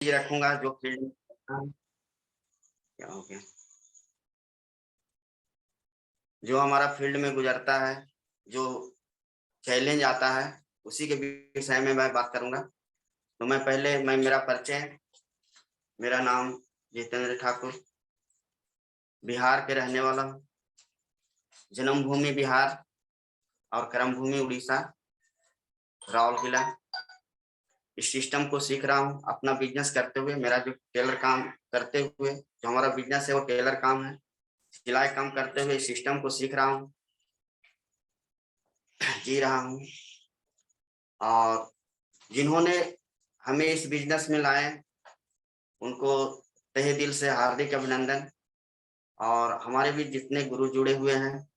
रखूंगा जो फील्ड क्या हो गया, जो हमारा फील्ड में गुजरता है, जो चैलेंज आता है, उसी के विषय में मैं बात करूंगा। तो मैं मेरा परिचय, मेरा नाम जितेंद्र ठाकुर, बिहार के रहने वाला हूँ। जन्मभूमि बिहार और कर्मभूमि उड़ीसा, राउरकेला। इस सिस्टम को सीख रहा हूँ अपना बिजनेस करते हुए। मेरा जो टेलर काम करते हुए जो हमारा बिजनेस है वो टेलर काम है। सिलाई काम करते हुए इस सिस्टम को सीख रहा हूँ, जी रहा हूँ। और जिन्होंने हमें इस बिजनेस में लाए उनको तहे दिल से हार्दिक अभिनंदन। और हमारे भी जितने गुरु जुड़े हुए हैं,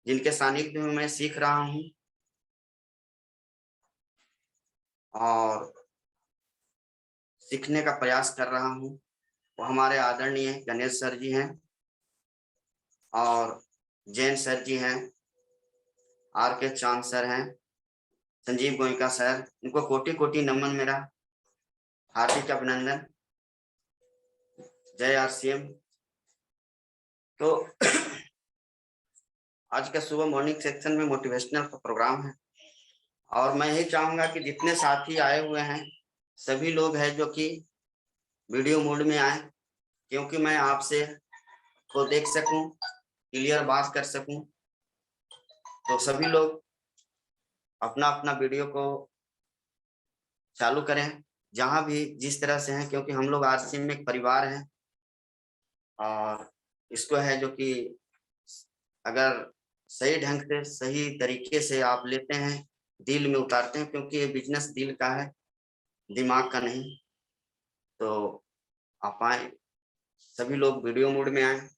जिनके सानिध्य में मैं सीख रहा हूँ और सीखने का प्रयास कर रहा हूँ, वो हमारे आदरणीय गणेश सर जी हैं और जैन सर जी हैं, आर के चांद सर हैं, संजीव गोयका सर। इनको कोटि कोटि नमन, मेरा हार्दिक अभिनंदन। जय आरसीएम। तो आज का सुबह मॉर्निंग सेक्शन में मोटिवेशनल का प्रोग्राम है और मैं यही चाहूंगा कि जितने साथी आए हुए हैं सभी लोग हैं जो कि वीडियो मोड में आए, क्योंकि मैं आपसे को देख सकूं, क्लियर बात कर सकूं। तो सभी लोग अपना अपना वीडियो को चालू करें, जहां भी जिस तरह से हैं, क्योंकि हम लोग आरसीएम में एक परिवार हैं। और इसको है जो कि अगर सही ढंग से सही तरीके से आप लेते हैं, दिल में उतारते हैं, क्योंकि ये बिजनेस दिल का है, दिमाग का नहीं। तो आप आए, सभी लोग वीडियो मोड में आए।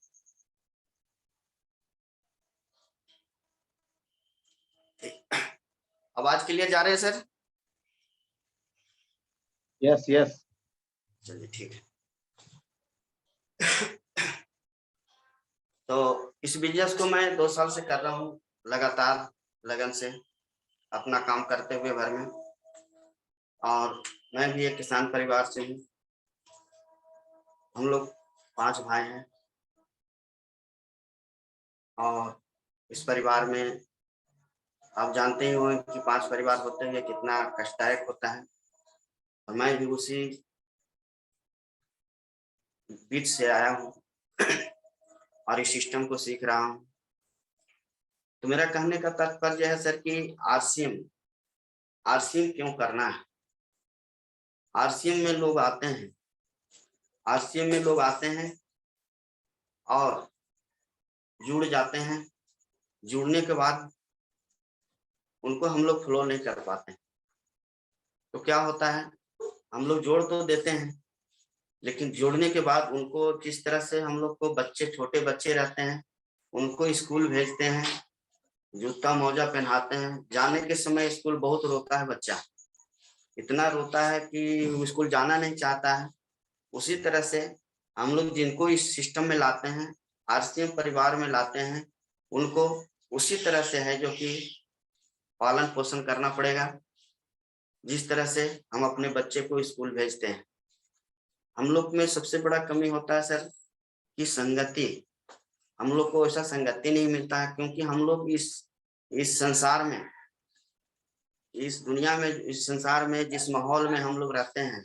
आवाज क्लियर जा रहे हैं सर? यस यस, चलिए ठीक है। तो इस बिजनेस को मैं 2 साल से कर रहा हूँ, लगातार लगन से अपना काम करते हुए घर में। और मैं भी एक किसान परिवार से हूँ। हम लोग 5 भाई हैं और इस परिवार में आप जानते ही होंगे कि 5 परिवार होते हुए कितना कष्टदायक होता है। और मैं भी उसी बीच से आया हूँ और इस सिस्टम को सीख रहा हूँ। तो मेरा कहने का तात्पर्य है सर कि आरसीएम क्यों करना है। आरसीएम में लोग आते हैं, आरसीएम में लोग आते हैं और जुड़ जाते हैं। जुड़ने के बाद उनको हम लोग फ्लो नहीं कर पाते। तो क्या होता है, हम लोग जोड़ तो देते हैं, लेकिन जोड़ने के बाद उनको जिस तरह से हम लोग को बच्चे, छोटे बच्चे रहते हैं, उनको स्कूल भेजते हैं, जूता मोजा पहनाते हैं। जाने के समय स्कूल बहुत रोता है बच्चा, इतना रोता है कि वो स्कूल जाना नहीं चाहता है। उसी तरह से हम लोग जिनको इस सिस्टम में लाते हैं, आरसीएम परिवार में लाते हैं, उनको उसी तरह से है जो कि पालन पोषण करना पड़ेगा, जिस तरह से हम अपने बच्चे को स्कूल भेजते हैं। हम लोग में सबसे बड़ा कमी होता है सर कि संगति। हम लोग को ऐसा संगति नहीं मिलता है, क्योंकि हम लोग इस संसार में, इस दुनिया में, इस संसार में जिस माहौल में हम लोग रहते हैं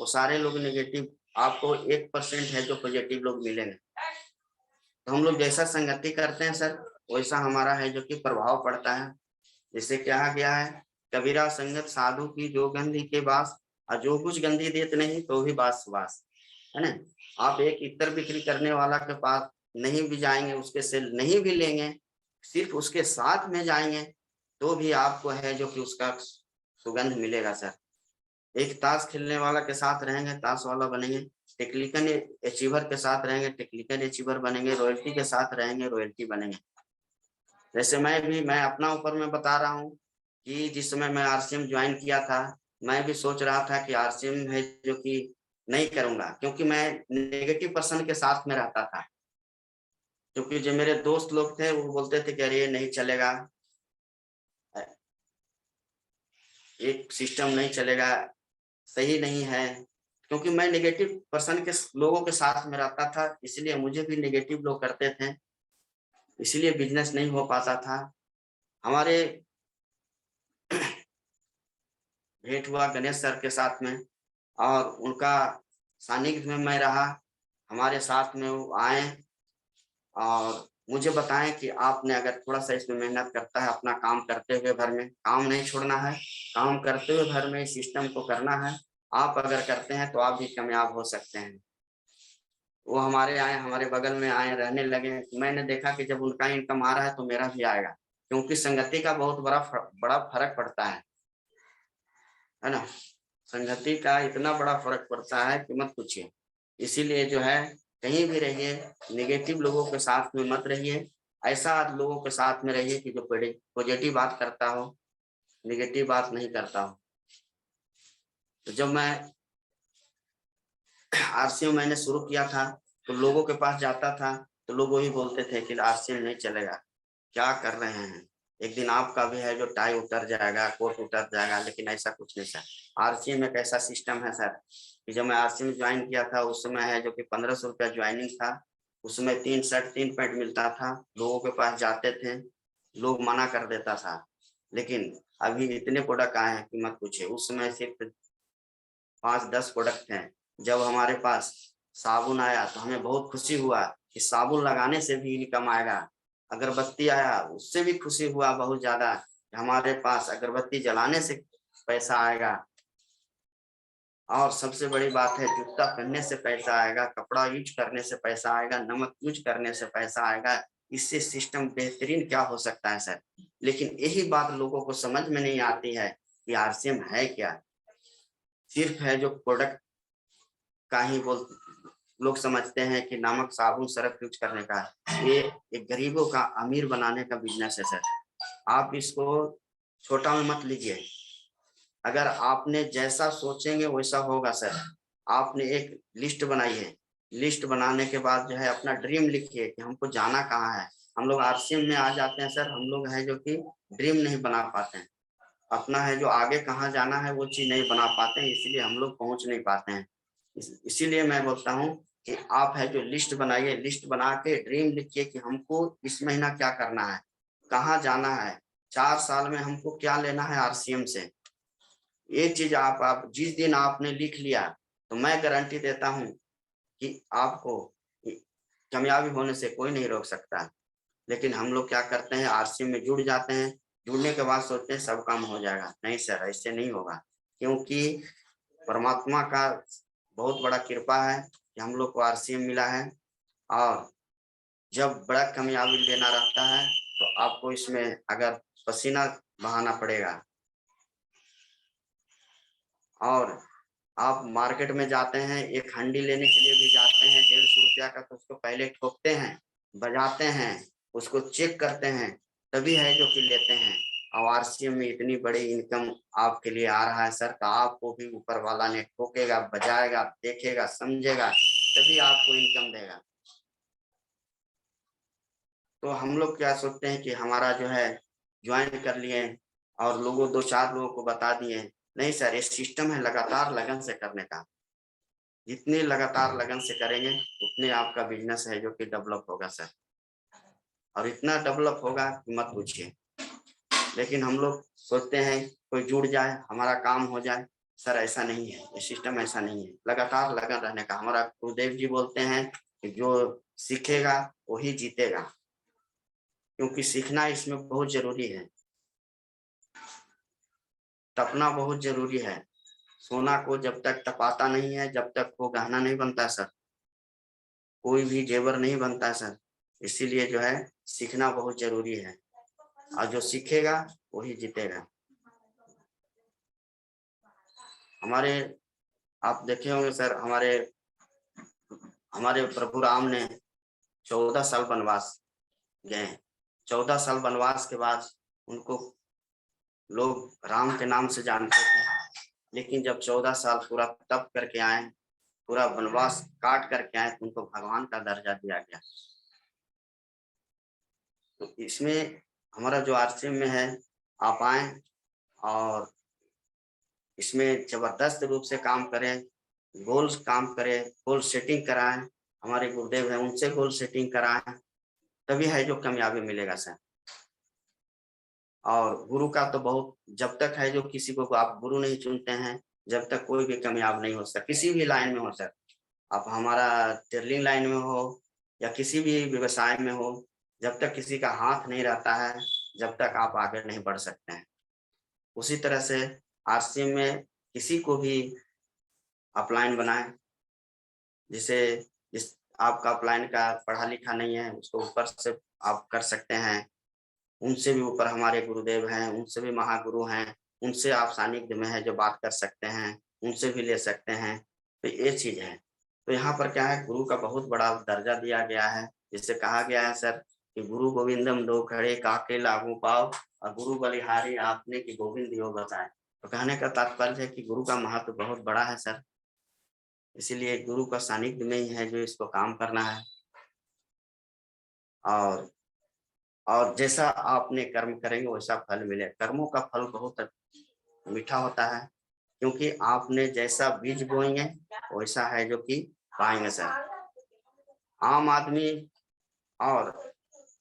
वो सारे लोग नेगेटिव। आपको 1% है जो पॉजिटिव लोग मिलेंगे। तो हम लोग जैसा संगति करते हैं सर, वैसा हमारा है जो कि प्रभाव पड़ता है। जैसे कहा गया है, कबीरा संगत साधु की जो गंधी के बास, और जो कुछ गंधी देत नहीं तो भी बास बास, है ना। आप एक इतर बिक्री करने वाला के पास नहीं भी जाएंगे, उसके से नहीं भी लेंगे, सिर्फ उसके साथ में जाएंगे, तो भी आपको है जो कि उसका सुगंध मिलेगा सर। एक ताश खेलने वाला के साथ रहेंगे, ताश वाला बनेंगे। टेक्निकल अचीवर के साथ रहेंगे, टेक्निकल अचीवर बनेंगे। रॉयल्टी के साथ रहेंगे, रॉयल्टी बनेंगे। जैसे मैं अपना ऊपर में बता रहा हूँ कि जिस समय मैं आरसीएम ज्वाइन किया था, मैं भी सोच रहा था कि आरसीएम है जो कि नहीं करूंगा, क्योंकि मैं नेगेटिव पर्सन के साथ में रहता था। क्योंकि जो मेरे दोस्त लोग थे वो बोलते थे कि अरे ये नहीं चलेगा, एक सिस्टम नहीं चलेगा, सही नहीं है, क्योंकि मैं नेगेटिव पर्सन के लोगों के साथ में रहता था, इसलिए मुझे भी नेगेटिव लोग करते थे, इसलिए बिजनेस नहीं हो पाता था। हमारे भेंट हुआ गणेश सर के साथ में, और उनका सानिध्य में मैं रहा। हमारे साथ में वो आए और मुझे बताएं कि आपने अगर थोड़ा सा इसमें मेहनत करता है, अपना काम करते हुए घर में, काम नहीं छोड़ना है, काम करते हुए घर में सिस्टम को करना है, आप अगर करते हैं तो आप भी कामयाब हो सकते हैं। वो हमारे आए, हमारे बगल में आए, रहने लगे। मैंने देखा कि जब उनका इनकम आ रहा है तो मेरा भी आएगा, क्योंकि संगति का बहुत बड़ा फर्क पड़ता है ना। संगति का इतना बड़ा फर्क पड़ता है कि मत पूछिए। इसीलिए जो है, कहीं भी रहिए, नेगेटिव लोगों के साथ में मत रहिए, ऐसा लोगों के साथ में रहिए कि जो पॉजिटिव बात करता हो, नेगेटिव बात नहीं करता हो। तो जब मैं आरसीएम मैंने शुरू किया था तो लोगों के पास जाता था तो लोग वही बोलते थे कि आरसीएम नहीं चलेगा, क्या कर रहे हैं, एक दिन आपका भी है जो टाई उतर जाएगा, कोट उतर जाएगा। लेकिन ऐसा कुछ नहीं सर। आरसीएम एक ऐसा सिस्टम है सर कि जब मैं आरसीएम ज्वाइन किया था उस समय है जो कि 1500 रुपया ज्वाइनिंग था, उसमें 3 शर्ट 3 पैंट मिलता था। लोगों के पास जाते थे, लोग मना कर देता था। लेकिन अभी इतने प्रोडक्ट आए हैं कि मत पूछिए। उस समय सिर्फ 5-10 प्रोडक्ट हैं। जब हमारे पास साबुन आया तो हमें बहुत खुशी हुआ कि साबुन लगाने से भी इनकम आएगा। अगरबत्ती आया, उससे भी खुशी हुआ बहुत ज्यादा, हमारे पास अगरबत्ती जलाने से पैसा आएगा। और सबसे बड़ी बात है, जूता पहनने से पैसा आएगा, कपड़ा यूज करने से पैसा आएगा, नमक यूज करने से पैसा आएगा। इससे सिस्टम बेहतरीन क्या हो सकता है सर। लेकिन यही बात लोगों को समझ में नहीं आती है कि आरसीएम है क्या। सिर्फ है जो प्रोडक्ट का ही बोल लोग समझते हैं कि नमक साबुन सरफ यूज करने का। ये एक गरीबों का अमीर बनाने का बिजनेस है सर। आप इसको छोटा में मत लीजिए। अगर आपने जैसा सोचेंगे वैसा होगा सर। आपने एक लिस्ट बनाई है, लिस्ट बनाने के बाद जो है अपना ड्रीम लिखिए कि हमको जाना कहाँ है। हम लोग आरसीएम में आ जाते हैं सर, हम लोग है जो कि ड्रीम नहीं बना पाते हैं, अपना है जो आगे कहाँ जाना है वो चीज नहीं बना पाते हैं, इसीलिए हम लोग पहुंच नहीं पाते हैं। इसीलिए मैं बोलता हूँ कि आप है जो लिस्ट बनाइए, लिस्ट बना के ड्रीम लिखिए कि हमको इस महीना क्या करना है, कहाँ जाना है, 4 साल में हमको क्या लेना है आरसीएम से। ये चीज आप जिस दिन आपने लिख लिया तो मैं गारंटी देता हूँ कि आपको कामयाबी होने से कोई नहीं रोक सकता। लेकिन हम लोग क्या करते हैं, आरसीएम में जुड़ जाते हैं, जुड़ने के बाद सोचते हैं सब काम हो जाएगा। नहीं सर, ऐसे नहीं होगा, क्योंकि परमात्मा का बहुत बड़ा कृपा है कि हम लोग को आरसीएम मिला है। और जब बड़ा कामयाबी लेना रहता है तो आपको इसमें अगर पसीना बहाना पड़ेगा। और आप मार्केट में जाते हैं, एक हंडी लेने के लिए भी जाते हैं 150 रुपया का, तो उसको पहले ठोकते हैं, बजाते हैं, उसको चेक करते हैं, तभी है जो कि लेते हैं। और आरसीएम में इतनी बड़ी इनकम आपके लिए आ रहा है सर, तो आपको भी ऊपर वाला ने ठोकेगा, बजाएगा, देखेगा, समझेगा, तभी आपको इनकम देगा। तो हम लोग क्या सोचते हैं कि हमारा जो है ज्वाइन कर लिए और लोगों 2-4 लोगों को बता दिए। नहीं सर, ये सिस्टम है लगातार लगन से करने का। जितनी लगातार लगन से करेंगे उतने आपका बिजनेस है जो कि डेवलप होगा सर। और इतना डेवलप होगा कि मत पूछिए। लेकिन हम लोग सोचते हैं कोई जुड़ जाए, हमारा काम हो जाए। सर ऐसा नहीं है, ये सिस्टम ऐसा नहीं है। लगातार लगन रहने का, हमारा गुरुदेव जी बोलते हैं कि जो सीखेगा वही जीतेगा, क्योंकि सीखना इसमें बहुत जरूरी है, तपना बहुत जरूरी है। सोना को जब तक तपाता नहीं है, जब तक वो गहना नहीं बनता सर, कोई भी जेवर नहीं बनता सर। इसीलिए जो है सीखना बहुत जरूरी है, और जो सीखेगा वही जीतेगा। हमारे आप देखे होंगे सर, हमारे हमारे प्रभु राम ने 14 साल वनवास गए। 14 साल वनवास के बाद उनको लोग राम के नाम से जानते थे। लेकिन जब 14 साल पूरा तप करके आए, पूरा वनवास काट करके आए, तो उनको भगवान का दर्जा दिया गया। तो इसमें हमारा जो आरसीएम में है, आप आए और इसमें जबरदस्त रूप से काम करें। गोल काम करें, गोल सेटिंग कराएं, हमारे गुरुदेव हैं उनसे गोल सेटिंग कराएं, तभी है जो कामयाबी मिलेगा सर। और गुरु का तो बहुत, जब तक है जो किसी को आप गुरु नहीं चुनते हैं, जब तक कोई भी कामयाब नहीं हो सकता, किसी भी लाइन में हो सर। आप हमारा टेलरिंग लाइन में हो या किसी भी व्यवसाय में हो, जब तक किसी का हाथ नहीं रहता है, जब तक आप आगे नहीं बढ़ सकते हैं। उसी तरह से आरसीएम में किसी को भी अपलाइन बनाएं, जिसे जिस आपका अपलाइन का पढ़ा लिखा नहीं है उसको ऊपर से आप कर सकते हैं। उनसे भी ऊपर हमारे गुरुदेव हैं, उनसे भी महागुरु हैं, उनसे आप सानिध्य में है जो बात कर सकते हैं, उनसे भी ले सकते हैं। तो ये चीज है। तो यहाँ पर क्या है, गुरु का बहुत बड़ा दर्जा दिया गया है, जिससे कहा गया है सर कि गुरु गोविंदम दो खड़े काके लागू पाओ, और गुरु बलिहारी आपने कि गोविंद यो बताए। तो कहने का तात्पर्य है कि गुरु का महत्व बहुत बड़ा है सर, इसीलिए गुरु का सानिध्य में ही है जो इसको काम करना है। और जैसा आपने कर्म करेंगे वैसा फल मिले। कर्मों का फल बहुत मीठा होता है, क्योंकि आपने जैसा बीज बोएंगे वैसा है जो कि पाएंगे सर। आम आदमी और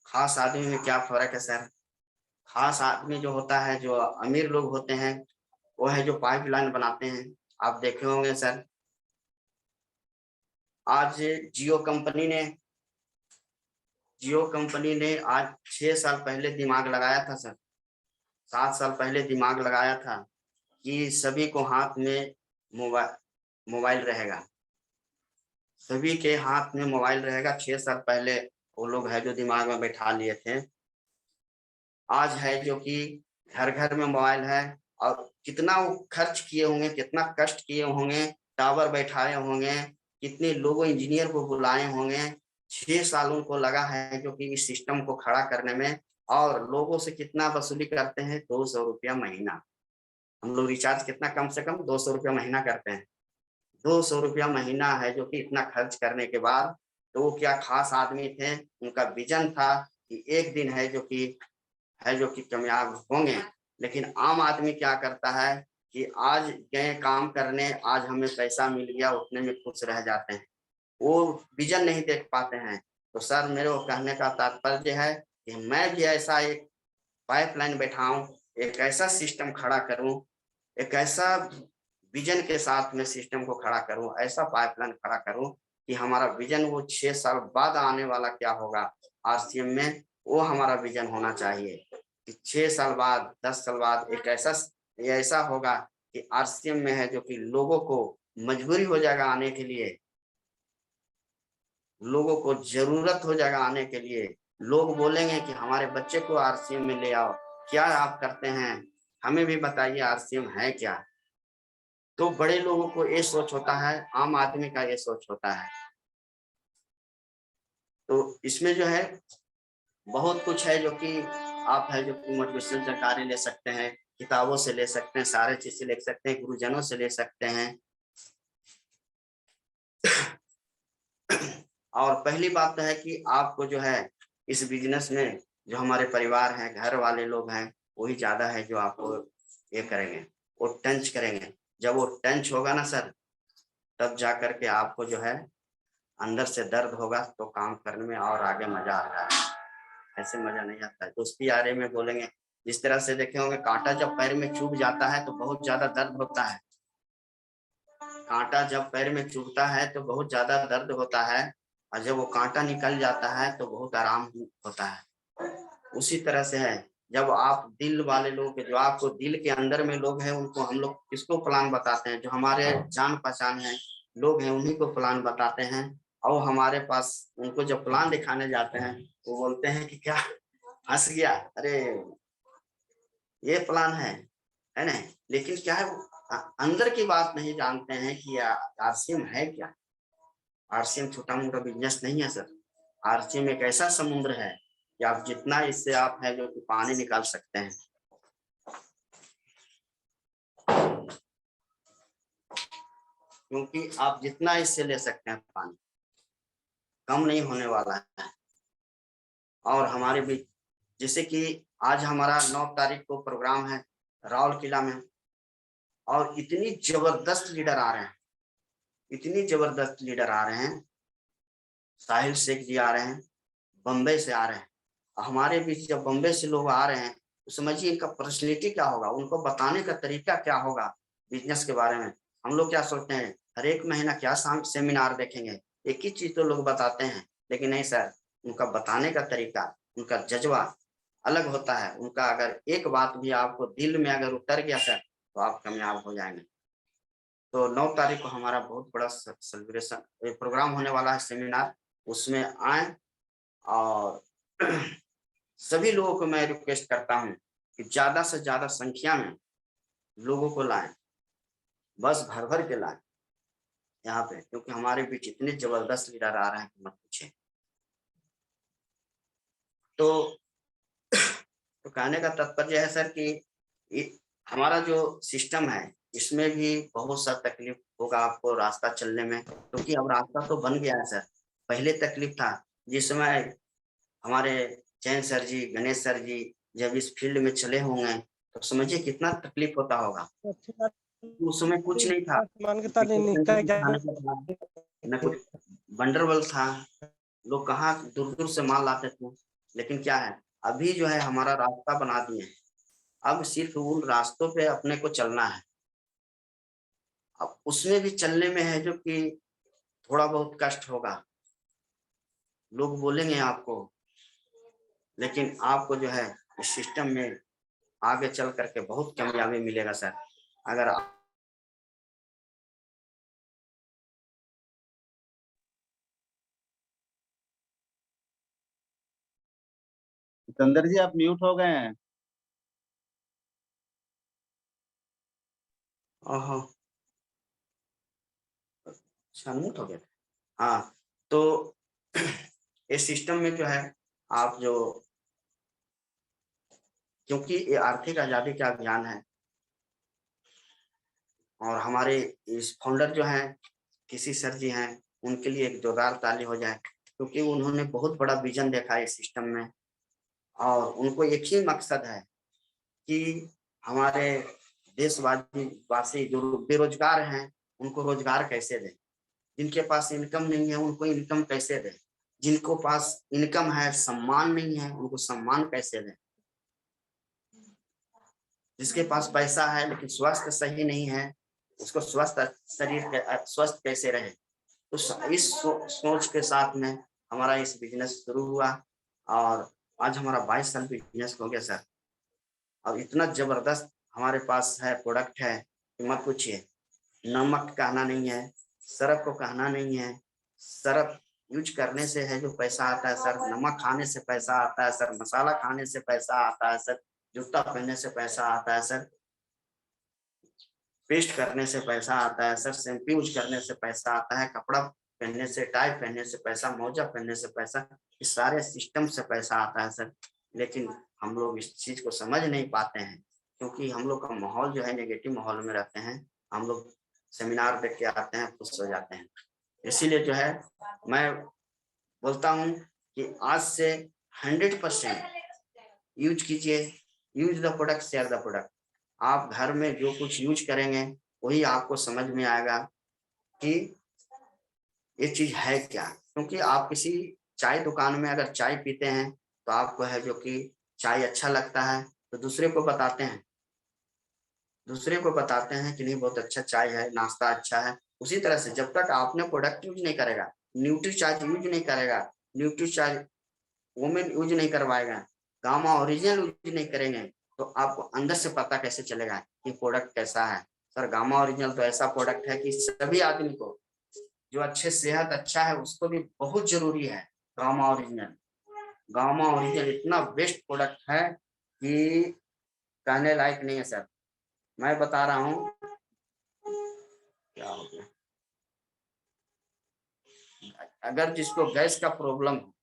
खास आदमी में क्या फर्क है सर? खास आदमी जो होता है, जो अमीर लोग होते हैं, वो है जो पाइपलाइन बनाते हैं। आप देखे होंगे सर, आज जियो कंपनी ने आज 6 साल पहले दिमाग लगाया था सर, 7 साल पहले दिमाग लगाया था कि सभी को हाथ में मोबाइल रहेगा, सभी के हाथ में मोबाइल रहेगा। 6 साल पहले वो लोग है जो दिमाग में बैठा लिए थे। आज है जो कि घर घर में मोबाइल है, और कितना वो खर्च किए होंगे, कितना कष्ट किए होंगे, टावर बैठाए होंगे, कितने लोगों इंजीनियर को बुलाए होंगे। 6 साल उनको लगा है जो कि इस सिस्टम को खड़ा करने में। और लोगों से कितना वसूली करते हैं? 200 रुपया महीना। हम लोग रिचार्ज कितना, कम से कम 200 रुपया महीना करते हैं। 200 रुपया महीना है जो कि इतना खर्च करने के बाद, तो वो क्या खास आदमी थे, उनका विजन था कि एक दिन है जो कि कामयाब होंगे। लेकिन आम आदमी क्या करता है कि आज गए काम करने, आज हमें पैसा मिल गया, उतने में खुश रह जाते हैं, वो विजन नहीं देख पाते हैं। तो सर मेरे को कहने का तात्पर्य है कि मैं भी ऐसा एक पाइपलाइन बैठाऊं, एक ऐसा सिस्टम खड़ा करूं, एक ऐसा विजन के साथ में सिस्टम को खड़ा करूं, ऐसा पाइपलाइन खड़ा करूं कि हमारा विजन वो 6 साल बाद आने वाला क्या होगा आरसीएम में, वो हमारा विजन होना चाहिए कि 6 साल बाद, 10 साल बाद एक ऐसा होगा कि आरसीएम में है जो कि लोगों को मजबूरी हो जाएगा आने के लिए, लोगों को जरूरत हो जाएगा आने के लिए। लोग बोलेंगे कि हमारे बच्चे को आरसीएम में ले आओ, क्या आप करते हैं, हमें भी बताइए आरसीएम है क्या। तो बड़े लोगों को ये सोच होता है, आम आदमी का ये सोच होता है। तो इसमें जो है बहुत कुछ है जो कि आप है जो कि मोटिवेशनल जानकारी ले सकते हैं, किताबों से ले सकते हैं, सारे चीज से ले सकते हैं, गुरुजनों से ले सकते हैं। और पहली बात तो है कि आपको जो है इस बिजनेस में जो हमारे परिवार हैं, घर वाले लोग हैं, वही ज्यादा है जो आपको ये करेंगे, वो टंच करेंगे। जब वो टंच होगा ना सर, तब जा करके आपको जो है अंदर से दर्द होगा, तो काम करने में और आगे मजा आता है, ऐसे मजा नहीं आता है। दोस्ती यारी में बोलेंगे, जिस तरह से देखे होंगे, कांटा जब पैर में चुभ जाता है तो बहुत ज्यादा दर्द होता है। कांटा जब पैर में चुभता है तो बहुत ज्यादा दर्द होता है, और जब वो कांटा निकल जाता है तो बहुत आराम होता है। उसी तरह से है, जब आप दिल वाले लोग, जो आपको दिल के अंदर में लोग हैं, उनको हम लोग किसको प्लान बताते हैं, जो हमारे जान पहचान है लोग हैं, उन्हीं को प्लान बताते हैं। और हमारे पास उनको जब प्लान दिखाने जाते हैं वो बोलते हैं कि क्या, हंस गया, अरे ये प्लान है ना। लेकिन क्या है, वो अंदर की बात नहीं जानते हैं कि आरसीएम है क्या। आरसीएम छोटा मोटा बिजनेस नहीं है सर। आरसीएम एक ऐसा समुद्र है कि आप जितना इससे आप है जो कि पानी निकाल सकते हैं, क्योंकि आप जितना इससे ले सकते हैं पानी, कम नहीं होने वाला है। और हमारे भी, जैसे कि आज हमारा 9 तारीख को प्रोग्राम है राउरकेला में, और इतनी जबरदस्त लीडर आ रहे हैं, इतनी जबरदस्त लीडर आ रहे हैं, साहिल शेख जी आ रहे हैं, बम्बई से आ रहे हैं। हमारे बीच जब बम्बई से लोग आ रहे हैं तो समझिए इनका पर्सनैलिटी क्या होगा, उनको बताने का तरीका क्या होगा बिजनेस के बारे में। हम लोग क्या सोचते हैं, हर एक महीना क्या सेमिनार देखेंगे, एक ही चीज तो लोग बताते हैं, लेकिन नहीं सर, उनका बताने का तरीका, उनका जज्बा अलग होता है। उनका अगर एक बात भी आपको दिल में अगर उतर गया सर, तो आप कामयाब हो जाएंगे। तो 9 तारीख को हमारा बहुत बड़ा सेलिब्रेशन प्रोग्राम होने वाला है, सेमिनार, उसमें आए। और सभी लोगों को मैं रिक्वेस्ट करता हूँ कि ज्यादा से ज्यादा संख्या में लोगों को लाएं, बस भर भर के लाएं यहाँ पे, क्योंकि हमारे बीच इतने जबरदस्त लीडर आ रहे हैं कि मत पूछे। तो कहने का तात्पर्य है सर कि हमारा जो सिस्टम है इसमें भी बहुत सा तकलीफ होगा आपको रास्ता चलने में, क्योंकि अब रास्ता तो बन गया है सर। पहले तकलीफ था, जिस समय हमारे जैन सर जी, गणेश सर जी जब इस फील्ड में चले होंगे तो समझिए कितना तकलीफ होता होगा। उस समय कुछ नहीं था, न कुछ बंडरबल था, लोग कहाँ दूर दूर से माल लाते थे। लेकिन क्या है, अभी जो है हमारा रास्ता बना दिए हैं, अब सिर्फ उन रास्तों पे अपने को चलना है। अब उसमें भी चलने में है जो कि थोड़ा बहुत कष्ट होगा, लोग बोलेंगे आपको, लेकिन आपको जो है इस सिस्टम में आगे चल करके बहुत कामयाबी मिलेगा सर। अगर सिकंदर जी आप म्यूट हो गए हैं। हाँ, सम्मिट हो गया था। हाँ, तो इस सिस्टम में जो है आप जो, क्योंकि ये आर्थिक आजादी का अभियान है, और हमारे इस फाउंडर जो हैं किसी सर जी हैं, उनके लिए एक जोरदार ताली हो जाए, क्योंकि उन्होंने बहुत बड़ा विजन देखा है इस सिस्टम में। और उनको एक ही मकसद है कि हमारे देशवासी वासी जो बेरोजगार हैं उनको रोजगार कैसे दें, जिनके पास इनकम नहीं है उनको इनकम कैसे दें, जिनको पास इनकम है सम्मान नहीं है उनको सम्मान कैसे दें, जिसके पास पैसा है लेकिन स्वास्थ्य सही नहीं है उसको स्वस्थ शरीर स्वस्थ कैसे रहे। तो इस सोच के साथ में हमारा इस बिजनेस शुरू हुआ, और आज हमारा 22 साल बिजनेस हो गया सर। और इतना जबरदस्त हमारे पास है, प्रोडक्ट है कि मत पूछिए। नमक कहना नहीं है, सरफ को कहना नहीं है, सरफ यूज करने से है जो पैसा आता है सर, नमक खाने से पैसा आता है सर, मसाला खाने से पैसा आता है सर, जूता पहनने से पैसा आता है सर, पेस्ट करने से पैसा आता है सर, शैम्पू यूज करने से पैसा आता है, कपड़ा पहनने से, टाई पहनने से पैसा, मोजा पहनने से पैसा, इस सारे सिस्टम से पैसा आता है सर। लेकिन हम लोग इस चीज को समझ नहीं पाते हैं, क्योंकि हम लोग का माहौल जो है नेगेटिव माहौल में रहते हैं। हम लोग सेमिनार देख के आते हैं, खुश हो जाते हैं। इसीलिए जो है मैं बोलता हूँ कि आज से 100% यूज कीजिए, use the product share the product. आप घर में जो कुछ यूज करेंगे वही आपको समझ में आएगा कि ये चीज है क्या। क्योंकि आप किसी चाय दुकान में अगर चाय पीते हैं तो आपको है जो कि चाय अच्छा लगता है तो दूसरे को बताते हैं, कि नहीं बहुत अच्छा चाय है, नाश्ता अच्छा है। उसी तरह से जब तक आपने प्रोडक्ट यूज नहीं करेगा, न्यूट्री चार्ज यूज नहीं करेगा, न्यूट्री चार्ज वोमेन यूज नहीं करवाएगा, गामा ओरिजिनल यूज नहीं करेंगे, तो आपको अंदर से पता कैसे चलेगा कि प्रोडक्ट कैसा है। सर गामा ओरिजिनल तो ऐसा प्रोडक्ट है कि सभी आदमी को जो अच्छे सेहत अच्छा है उसको भी बहुत जरूरी है। गामा ओरिजिनल, गामा ओरिजिनल इतना बेस्ट प्रोडक्ट है कि कहने लायक नहीं है सर। मैं बता रहा हूँ क्या हो गया, अगर जिसको गैस का प्रॉब्लम हो,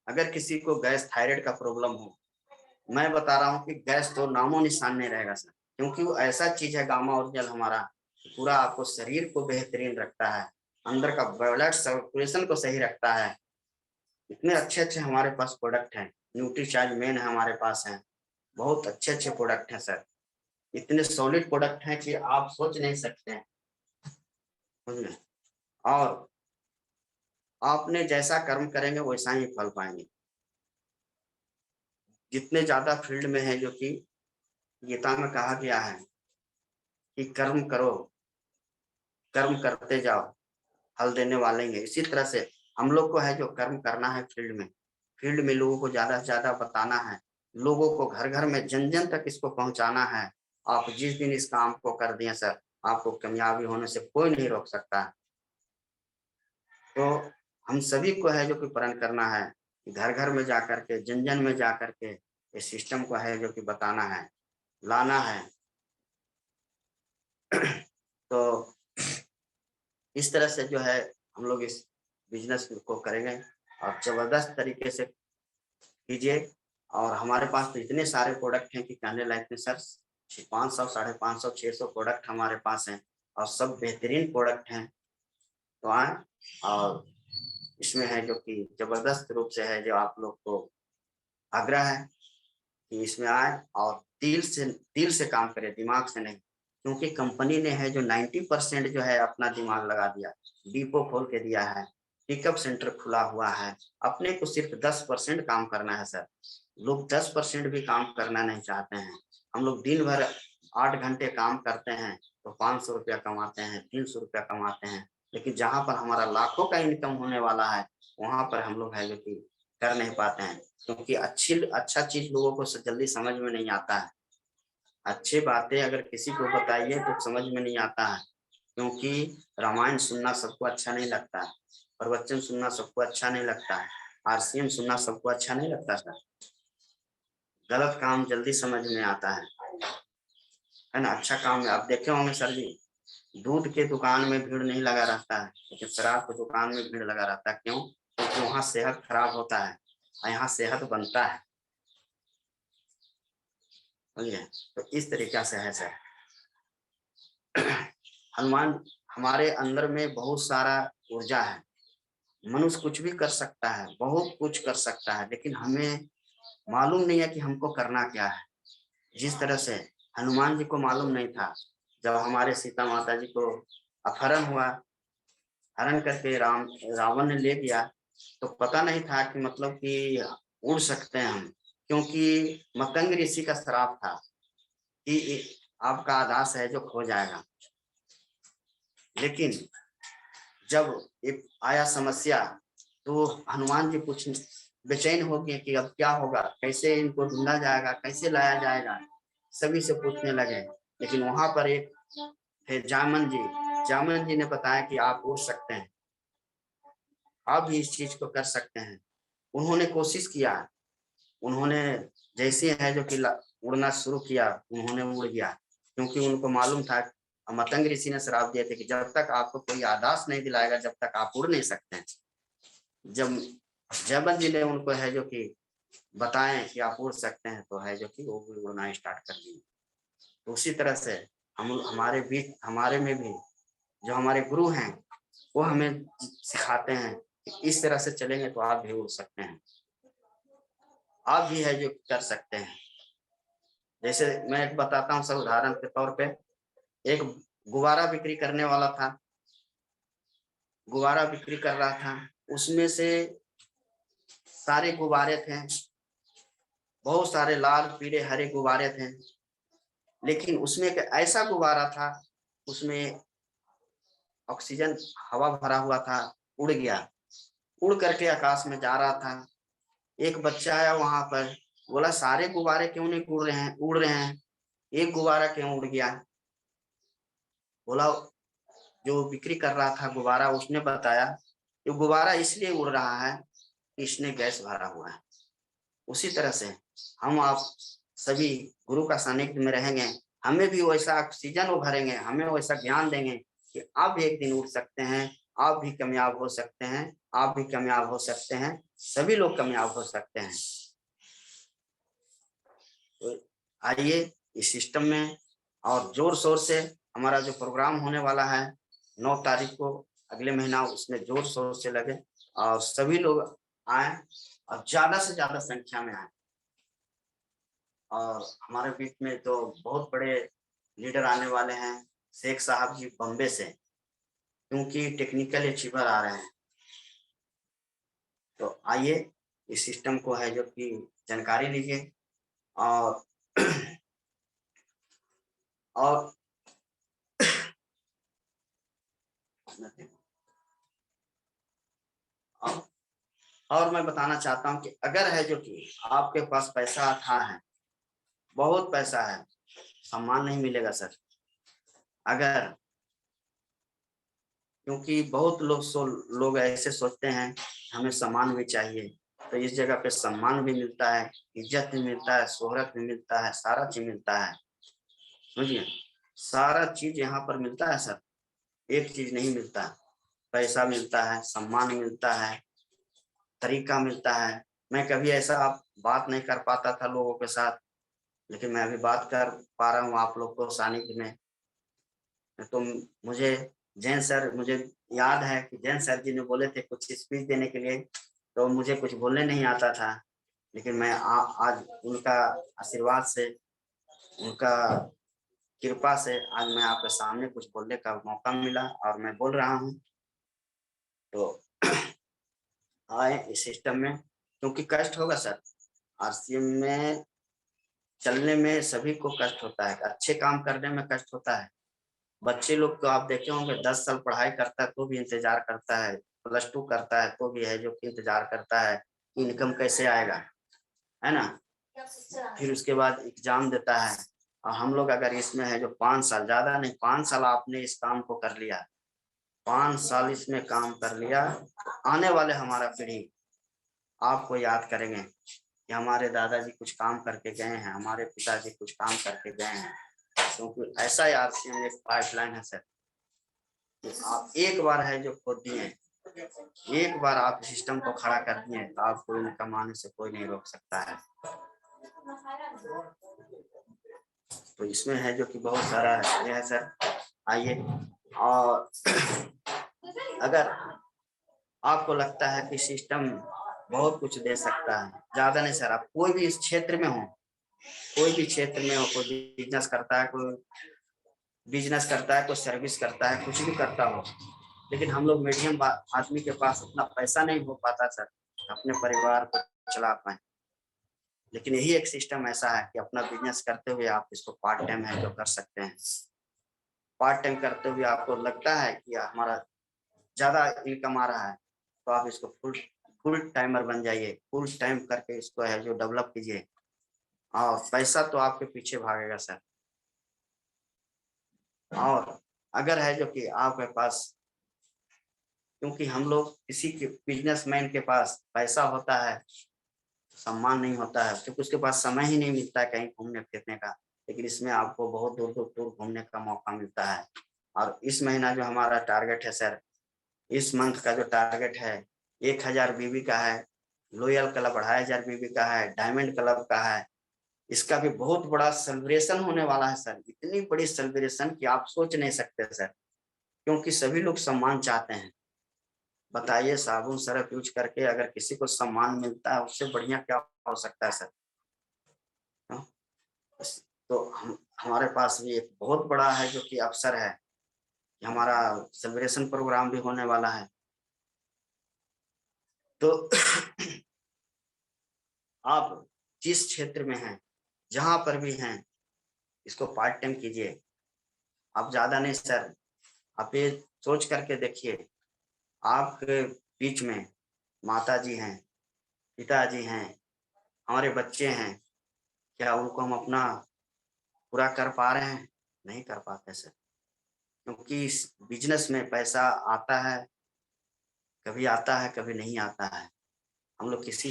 अगर किसी को गैस थायराइड का प्रॉब्लम हो, मैं बता रहा हूँ कि गैस तो नामो निशान नहीं रहेगा सर। क्योंकि वो ऐसा चीज है गामा ओरिजिनल हमारा, पूरा आपको शरीर को बेहतरीन रखता है, अंदर का ब्लड सर्कुलेशन को सही रखता है। इतने अच्छे अच्छे हमारे पास प्रोडक्ट हैं, न्यूट्रीचार्ज मेन है हमारे पास है, बहुत अच्छे अच्छे प्रोडक्ट हैं सर। इतने सॉलिड प्रोडक्ट हैं कि आप सोच नहीं सकते हैं। समझे? और आपने जैसा कर्म करेंगे वैसा ही फल पाएंगे। जितने ज्यादा फील्ड में है, जो कि गीता में कहा गया है कि कर्म करो, कर्म करते जाओ, फल देने वाले हैं। इसी तरह से हम लोग को है जो कर्म करना है फील्ड में लोगों को ज्यादा से ज्यादा बताना है, लोगों को घर घर में जन जन तक इसको पहुंचाना है। आप जिस दिन इस काम को कर दिए सर, आपको कामयाबी होने से कोई नहीं रोक सकता। तो हम सभी को है जो कि प्रण करना है, घर घर में जाकर के, जन जन में जाकर के इस सिस्टम को है जो कि बताना है, लाना है। तो इस तरह से जो है हम लोग इस बिजनेस को करेंगे और जबरदस्त तरीके से कीजिए। और हमारे पास तो इतने सारे प्रोडक्ट हैं कि कहने लायक नहीं सर। 500, 550, 600 प्रोडक्ट हमारे पास हैं और सब बेहतरीन प्रोडक्ट हैं। तो आए, और इसमें है जो कि जबरदस्त रूप से है जो आप लोग को आग्रह है कि इसमें आए और दिल से काम करें, दिमाग से नहीं। क्योंकि कंपनी ने है जो 90% जो है अपना दिमाग लगा दिया, डिपो खोल के दिया है, पिकअप सेंटर खुला हुआ है। अपने को सिर्फ 10% काम करना है सर। लोग 10% भी काम करना नहीं चाहते हैं। हम लोग दिन भर 8 घंटे काम करते हैं तो 500 रुपया कमाते हैं, 300 रुपया कमाते हैं। लेकिन जहां पर हमारा लाखों का इनकम होने वाला है, वहां पर हम लोग है जो कि कर नहीं पाते हैं। क्योंकि अच्छा चीज लोगों को जल्दी समझ में नहीं आता है। अच्छी बातें अगर किसी को बताइए तो समझ में नहीं आता है। क्योंकि रामायण सुनना सबको अच्छा नहीं लगता है, प्रवचन सुनना सबको अच्छा नहीं लगता है, आरसीएम सुनना सबको अच्छा नहीं लगता सर। गलत काम जल्दी समझ में आता है ना। अच्छा काम आप देखे होंगे सर जी, दूध के दुकान में भीड़ नहीं लगा रहता है, लेकिन शराब के दुकान में भीड़ लगा रहता है। क्यों? क्योंकि वहां सेहत खराब होता है और यहाँ सेहत बनता है। समझिए? तो इस तरीका से है सर। हनुमान, हमारे अंदर में बहुत सारा ऊर्जा है। मनुष्य कुछ भी कर सकता है, बहुत कुछ कर सकता है, लेकिन हमें मालूम नहीं है कि हमको करना क्या है। जिस तरह से हनुमान जी को मालूम नहीं था, जब हमारे सीता माता जी को अपहरण हुआ, हरण करके रावण ने ले गया, तो पता नहीं था कि मतलब कि उड़ सकते हैं हम। क्योंकि मतंग ऋषि का श्राप था कि आपका आदास है जो खो जाएगा। लेकिन जब एक आया समस्या, तो हनुमान जी कुछ बेचैन हो गए कि अब क्या होगा, कैसे इनको ढूंढा जाएगा, कैसे लाया जाएगा। सभी से पूछने लगे। लेकिन वहां पर एक थे जामन जी ने बताया कि आप उड़ सकते हैं, आप भी इस चीज को कर सकते हैं। उन्होंने कोशिश किया। उन्होंने जैसे है जो कि उड़ना शुरू किया, उन्होंने उड़ गया। क्योंकि उनको मालूम था, मतंग ऋषि ने श्राप दिए थे कि जब तक आपको कोई आदेश नहीं दिलाएगा, जब तक आप उड़ नहीं सकते हैं। जब जयबल जी ने उनको है जो कि बताएं कि आप उड़ सकते हैं, तो है जो कि वो भी उड़ना स्टार्ट कर दिए। तो उसी तरह से हम हमारे बीच, हमारे में भी जो हमारे गुरु हैं, वो हमें सिखाते हैं कि इस तरह से चलेंगे तो आप भी उड़ सकते हैं, आप भी है जो कर सकते हैं। जैसे मैं एक बताता हूँ सर, उदाहरण के तौर पे, एक गुब्बारा बिक्री करने वाला था, गुब्बारा बिक्री कर रहा था। उसमें से सारे गुब्बारे थे, बहुत सारे लाल पीले हरे गुब्बारे थे। लेकिन उसमें एक ऐसा गुब्बारा था, उसमें ऑक्सीजन हवा भरा हुआ था, उड़ गया, उड़ करके आकाश में जा रहा था। एक बच्चा आया वहां पर, बोला सारे गुब्बारे क्यों नहीं उड़ रहे हैं, एक गुब्बारा क्यों उड़ गया? बोला, जो बिक्री कर रहा था गुब्बारा, उसने बताया ये गुब्बारा इसलिए उड़ रहा है कि इसने गैस भरा हुआ है। उसी तरह से हम आप सभी गुरु का सानिध्य में रहेंगे, हमें भी वैसा ऑक्सीजन वो भरेंगे, हमें वैसा ज्ञान देंगे कि आप भी एक दिन उड़ सकते हैं, आप भी कामयाब हो सकते हैं, आप भी कामयाब हो सकते हैं, सभी लोग कामयाब हो सकते हैं। तो आइए इस सिस्टम में और जोर शोर से हमारा जो प्रोग्राम होने वाला है 9 तारीख को, अगले महीना, उसमें जोर शोर से लगे और सभी लोग आए और ज्यादा से ज्यादा संख्या में आए। और हमारे बीच में तो बहुत बड़े लीडर आने वाले हैं, शेख साहब जी बम्बे से, क्योंकि टेक्निकल अचीवर आ रहे हैं। तो आइए इस सिस्टम को है जो कि जानकारी लीजिए और और और मैं बताना चाहता हूं कि अगर है जो कि आपके पास पैसा अथाह है, बहुत पैसा है, सम्मान नहीं मिलेगा सर। अगर क्योंकि बहुत लोग ऐसे सोचते हैं हमें सम्मान भी चाहिए, तो इस जगह पे सम्मान भी मिलता है, इज्जत भी मिलता है, शोहरत भी मिलता है, सारा चीज मिलता है, समझिए सारा चीज यहाँ पर मिलता है सर। एक चीज नहीं मिलता, पैसा मिलता है, सम्मान मिलता है, तरीका मिलता है। मैं कभी ऐसा आप बात नहीं कर पाता था लोगों के साथ, लेकिन मैं अभी बात कर पा रहा हूँ आप लोग को सानिध्य में। तो मुझे जैन सर, मुझे याद है कि जैन सर जी ने बोले थे कुछ स्पीच देने के लिए, तो मुझे कुछ बोलने नहीं आता था, लेकिन मैं आज उनका आशीर्वाद से, उनका कृपा से आज मैं आपके सामने कुछ बोलने का मौका मिला और मैं बोल रहा हूँ। तो आए इस सिस्टम में, क्योंकि कष्ट होगा सर आरसीएम में चलने में, सभी को कष्ट होता है, अच्छे काम करने में कष्ट होता है। बच्चे लोग तो आप देखे होंगे 10 साल पढ़ाई करता है तो भी इंतजार करता है, +2 करता है तो भी है जो कि इंतजार करता है कि इनकम कैसे आएगा, है ना। फिर उसके बाद एग्जाम देता है। और हम लोग अगर इसमें है जो 5 साल, ज्यादा नहीं 5 साल आपने इस काम को कर लिया, 5 साल इसमें काम कर लिया, तो आने वाले हमारा पीढ़ी आपको याद करेंगे कि हमारे दादाजी कुछ काम करके गए हैं, हमारे पिताजी कुछ काम करके गए हैं। क्योंकि ऐसा ही आरसीएम एक पाइपलाइन है सर, आप एक बार है जो खोद दिए, एक बार आप सिस्टम को खड़ा कर दिए, तो आपको इनकम आने से कोई नहीं रोक सकता है। तो इसमें है जो कि बहुत सारा ये है सर। आइए, और अगर आपको लगता है कि सिस्टम बहुत कुछ दे सकता है, ज्यादा नहीं सर, आप कोई भी इस क्षेत्र में हो, कोई भी क्षेत्र में हो, कोई बिजनेस करता है, कोई सर्विस करता है, कुछ भी करता हो, लेकिन हम लोग मीडियम आदमी के पास उतना पैसा नहीं हो पाता सर अपने परिवार को चला पाए। लेकिन यही एक सिस्टम ऐसा है कि अपना बिजनेस करते हुए आप इसको पार्ट टाइम है जो कर सकते हैं। पार्ट टाइम करते हुए आपको लगता है कि हमारा ज्यादा इनकम आ रहा है, तो आप इसको फुल टाइमर बन जाइए, फुल टाइम करके इसको है जो डेवलप कीजिए, और पैसा तो आपके पीछे भागेगा सर। और अगर है जो कि आपके पास, क्योंकि हम लोग किसी के बिजनेसमैन के पास पैसा होता है, सम्मान नहीं होता है, क्योंकि उसके पास समय ही नहीं मिलता है कहीं घूमने फिरने का। लेकिन इसमें आपको बहुत दूर दूर दूर घूमने का मौका मिलता है। और इस महीना जो हमारा टारगेट है सर, इस मंथ का जो टारगेट है 1000 बीबी का है, लॉयल क्लब 2500 बीबी का है, डायमंड क्लब का है। इसका भी बहुत बड़ा सेलिब्रेशन होने वाला है सर, इतनी बड़ी सेलिब्रेशन कि आप सोच नहीं सकते सर, क्योंकि सभी लोग सम्मान चाहते हैं। बताइए, साबुन सरफ यूज करके अगर किसी को सम्मान मिलता है, उससे बढ़िया क्या हो सकता है सर। हाँ? तो हमारे पास भी एक बहुत बड़ा है जो कि अवसर है कि हमारा सेलिब्रेशन प्रोग्राम भी होने वाला है। तो आप जिस क्षेत्र में हैं, जहां पर भी हैं, इसको पार्ट टाइम कीजिए। आप ज्यादा नहीं सर, आप ये सोच करके देखिए, आपके बीच में माता जी हैं, पिताजी हैं, हमारे बच्चे हैं, क्या उनको हम अपना पूरा कर पा रहे हैं? नहीं कर पाते सर, क्योंकि इस बिजनेस में पैसा आता है, कभी आता है कभी नहीं आता है। हम लोग किसी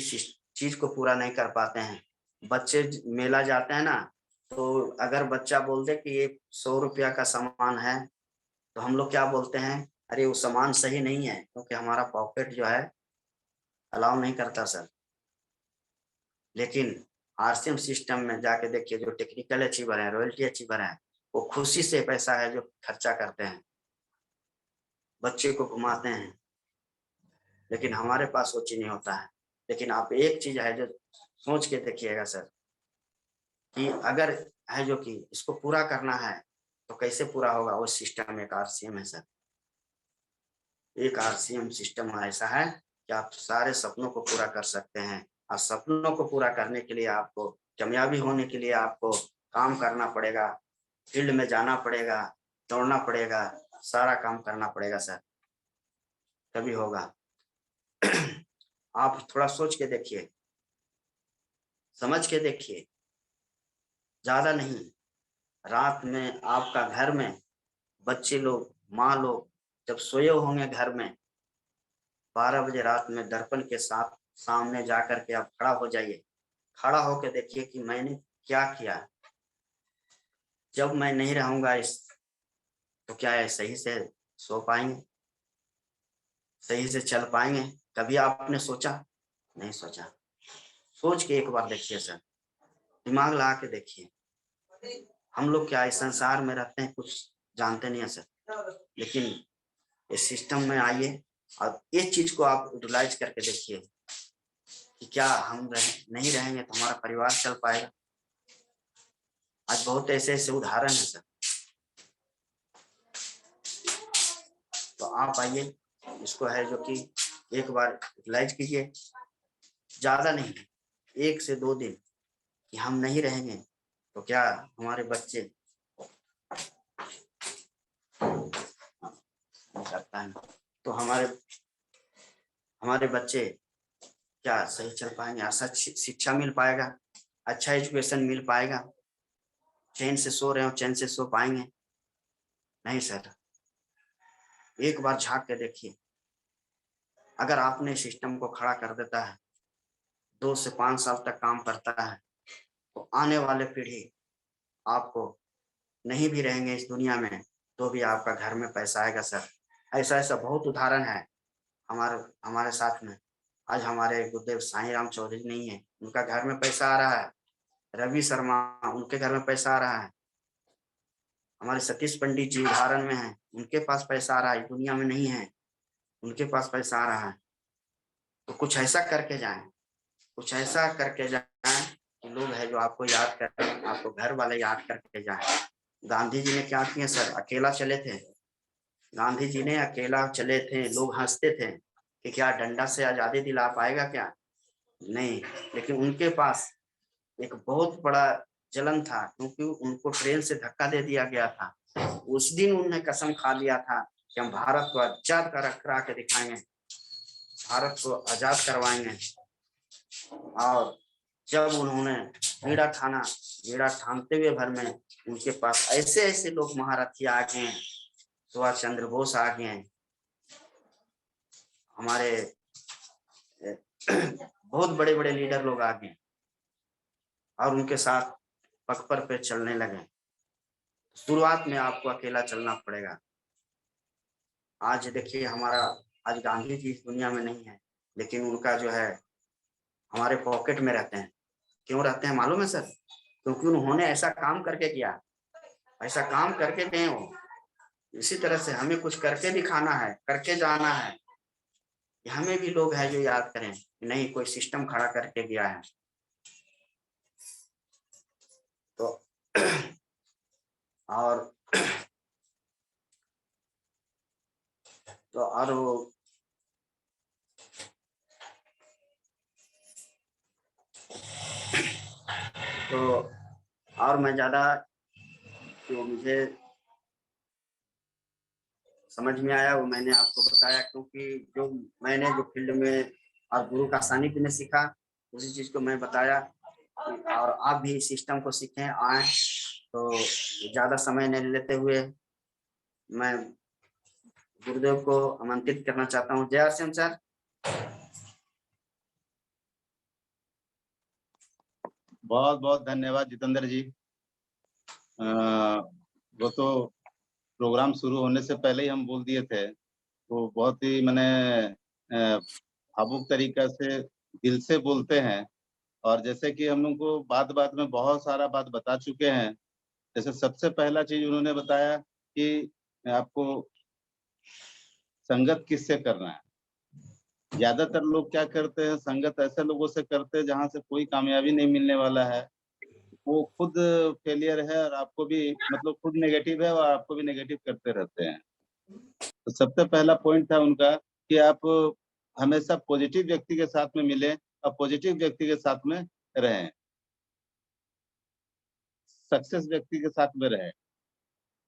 चीज को पूरा नहीं कर पाते हैं। बच्चे मेला जाते हैं ना, तो अगर बच्चा बोल दे कि ये 100 रुपया का सामान है, तो हम लोग क्या बोलते हैं, अरे वो सामान सही नहीं है, क्योंकि हमारा पॉकेट जो है अलाउ नहीं करता सर। लेकिन आरसीएम सिस्टम में जाके देखिए, जो टेक्निकल अचीवर है, रॉयल्टी अचीवर है, वो खुशी से पैसा है जो खर्चा करते हैं, बच्चे को घुमाते हैं। लेकिन हमारे पास वो चीज नहीं होता है। लेकिन आप एक चीज है जो सोच के देखिएगा सर, कि अगर है जो कि इसको पूरा करना है, तो कैसे पूरा होगा, वो सिस्टम एक आरसीएम है सर। एक आरसीएम सिस्टम ऐसा है कि आप सारे सपनों को पूरा कर सकते हैं, और सपनों को पूरा करने के लिए आपको, कामयाबी होने के लिए आपको काम करना पड़ेगा, फील्ड में जाना पड़ेगा, दौड़ना पड़ेगा, सारा काम करना पड़ेगा सर, तभी होगा। आप थोड़ा सोच के देखिए, समझ के देखिए, ज्यादा नहीं। रात में आपका घर में बच्चे लोग, माँ लोग जब सोए होंगे घर में, 12 बजे रात में दर्पण के साथ सामने जाकर के आप खड़ा हो जाइए, खड़ा होकर देखिए कि मैंने क्या किया। जब मैं नहीं रहूंगा इस, तो क्या है सही से सो पाएंगे, सही से चल पाएंगे? कभी आपने सोचा? नहीं सोचा। सोच के एक बार देखिए सर, दिमाग लगा के देखिए। हम लोग क्या इस संसार में रहते हैं, कुछ जानते नहीं है सर, लेकिन इस सिस्टम में आइए और इस चीज को आप यूटिलाइज करके देखिए कि क्या हम नहीं रहेंगे तो हमारा परिवार चल पाएगा। आज बहुत ऐसे ऐसे उदाहरण है सर। तो आप आइए, इसको है जो कि एक बार यूटिलाइज कीजिए, ज्यादा नहीं, 1 से 2 दिन कि हम नहीं रहेंगे तो क्या हमारे बच्चे करता है, तो हमारे हमारे बच्चे क्या सही चल पाएंगे, अच्छा शिक्षा मिल पाएगा, अच्छा एजुकेशन मिल पाएगा, चैन से सो रहे हो चैन से सो पाएंगे? नहीं सर। एक बार झांक के देखिए, अगर आपने सिस्टम को खड़ा कर देता है, 2 से 5 साल तक काम करता है, तो आने वाले पीढ़ी आपको नहीं भी रहेंगे इस दुनिया में तो भी आपका घर में पैसा आएगा सर। ऐसा ऐसा बहुत उदाहरण है हमारे हमारे साथ में। आज हमारे गुरुदेव साईं राम चौधरी नहीं है, उनका घर में पैसा आ रहा है। रवि शर्मा, उनके घर में पैसा आ रहा है। हमारे सतीश पंडित जी उदाहरण में है, उनके पास पैसा आ रहा है, दुनिया में नहीं है, उनके पास पैसा आ रहा है। तो कुछ ऐसा करके जाएं, कुछ ऐसा करके जाएं कि लोग है जो आपको याद करें, आपको घर वाले याद करके जाएं। गांधी जी ने क्या किया सर, अकेला चले थे। गांधी जी ने अकेला चले थे, लोग हंसते थे कि क्या डंडा से आजादी दिला पाएगा क्या? नहीं, लेकिन उनके पास एक बहुत बड़ा जलन था, क्योंकि उनको ट्रेन से धक्का दे दिया गया था। उस दिन उन्होंने कसम खा लिया था कि हम भारत को आजाद करा के दिखाएंगे, भारत को आजाद करवाएंगे। और जब उन्होंने बीड़ा ठाना, बीड़ा ठानते हुए भर में उनके पास ऐसे ऐसे लोग महारथी आ गए हैं, सुभाष चंद्र बोस आ गए हैं, हमारे बहुत बड़े बड़े लीडर लोग आ गए और उनके साथ पग पे चलने लगे। शुरुआत में आपको अकेला चलना पड़ेगा। आज देखिए हमारा, आज गांधी जी इस दुनिया में नहीं है, लेकिन उनका जो है हमारे पॉकेट में रहते हैं। क्यों रहते हैं मालूम है सर? क्योंकि उन्होंने ऐसा काम करके किया, ऐसा काम करके गए वो। इसी तरह से हमें कुछ करके दिखाना है, करके जाना है, कि हमें भी लोग हैं जो याद करें कि नहीं कोई सिस्टम खड़ा करके गया है। तो और तो और तो और मैं ज्यादा, जो मुझे समझ में आया वो मैंने आपको बताया, क्योंकि जो मैंने जो फील्ड में और गुरु का सानिध्य में सीखा, उसी चीज को मैं बताया। और आप भी सिस्टम को सीखें, आए। तो ज्यादा समय नहीं लेते हुए मैं गुरुदेव को आमंत्रित करना चाहता हूँ। जय आरसीएम सर। बहुत बहुत धन्यवाद जितेंद्र जी। वो तो प्रोग्राम शुरू होने से पहले ही हम बोल दिए थे, वो बहुत ही मैंने भावुक तरीका से दिल से बोलते हैं। और जैसे कि हम लोग को बात बात में बहुत सारा बात बता चुके हैं। जैसे सबसे पहला चीज उन्होंने बताया कि आपको संगत किससे करना है। ज्यादातर लोग क्या करते हैं, संगत ऐसे लोगों से करते हैं जहां से कोई कामयाबी नहीं मिलने वाला है। वो खुद फेलियर है और आपको भी, मतलब खुद नेगेटिव है और आपको भी नेगेटिव करते रहते हैं। तो सबसे पहला पॉइंट था उनका कि आप हमेशा पॉजिटिव व्यक्ति के साथ में मिलें और पॉजिटिव व्यक्ति के साथ में रहें, सक्सेस व्यक्ति के साथ में रहें।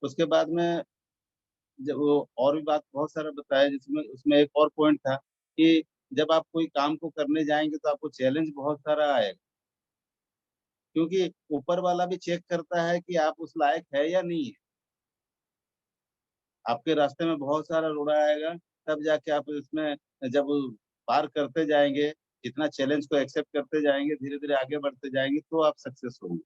उसके बाद में जब वो और भी बात बहुत सारा बताया, जिसमें उसमें एक और पॉइंट था कि जब आप कोई काम को करने जाएंगे तो आपको चैलेंज बहुत सारा आएगा, क्योंकि ऊपर वाला भी चेक करता है कि आप उस लायक है या नहीं है। आपके रास्ते में बहुत सारा रोड़ा आएगा, तब जाके आप इसमें जब पार करते जाएंगे, जितना चैलेंज को एक्सेप्ट करते जाएंगे, धीरे धीरे आगे बढ़ते जाएंगे, तो आप सक्सेस होंगे।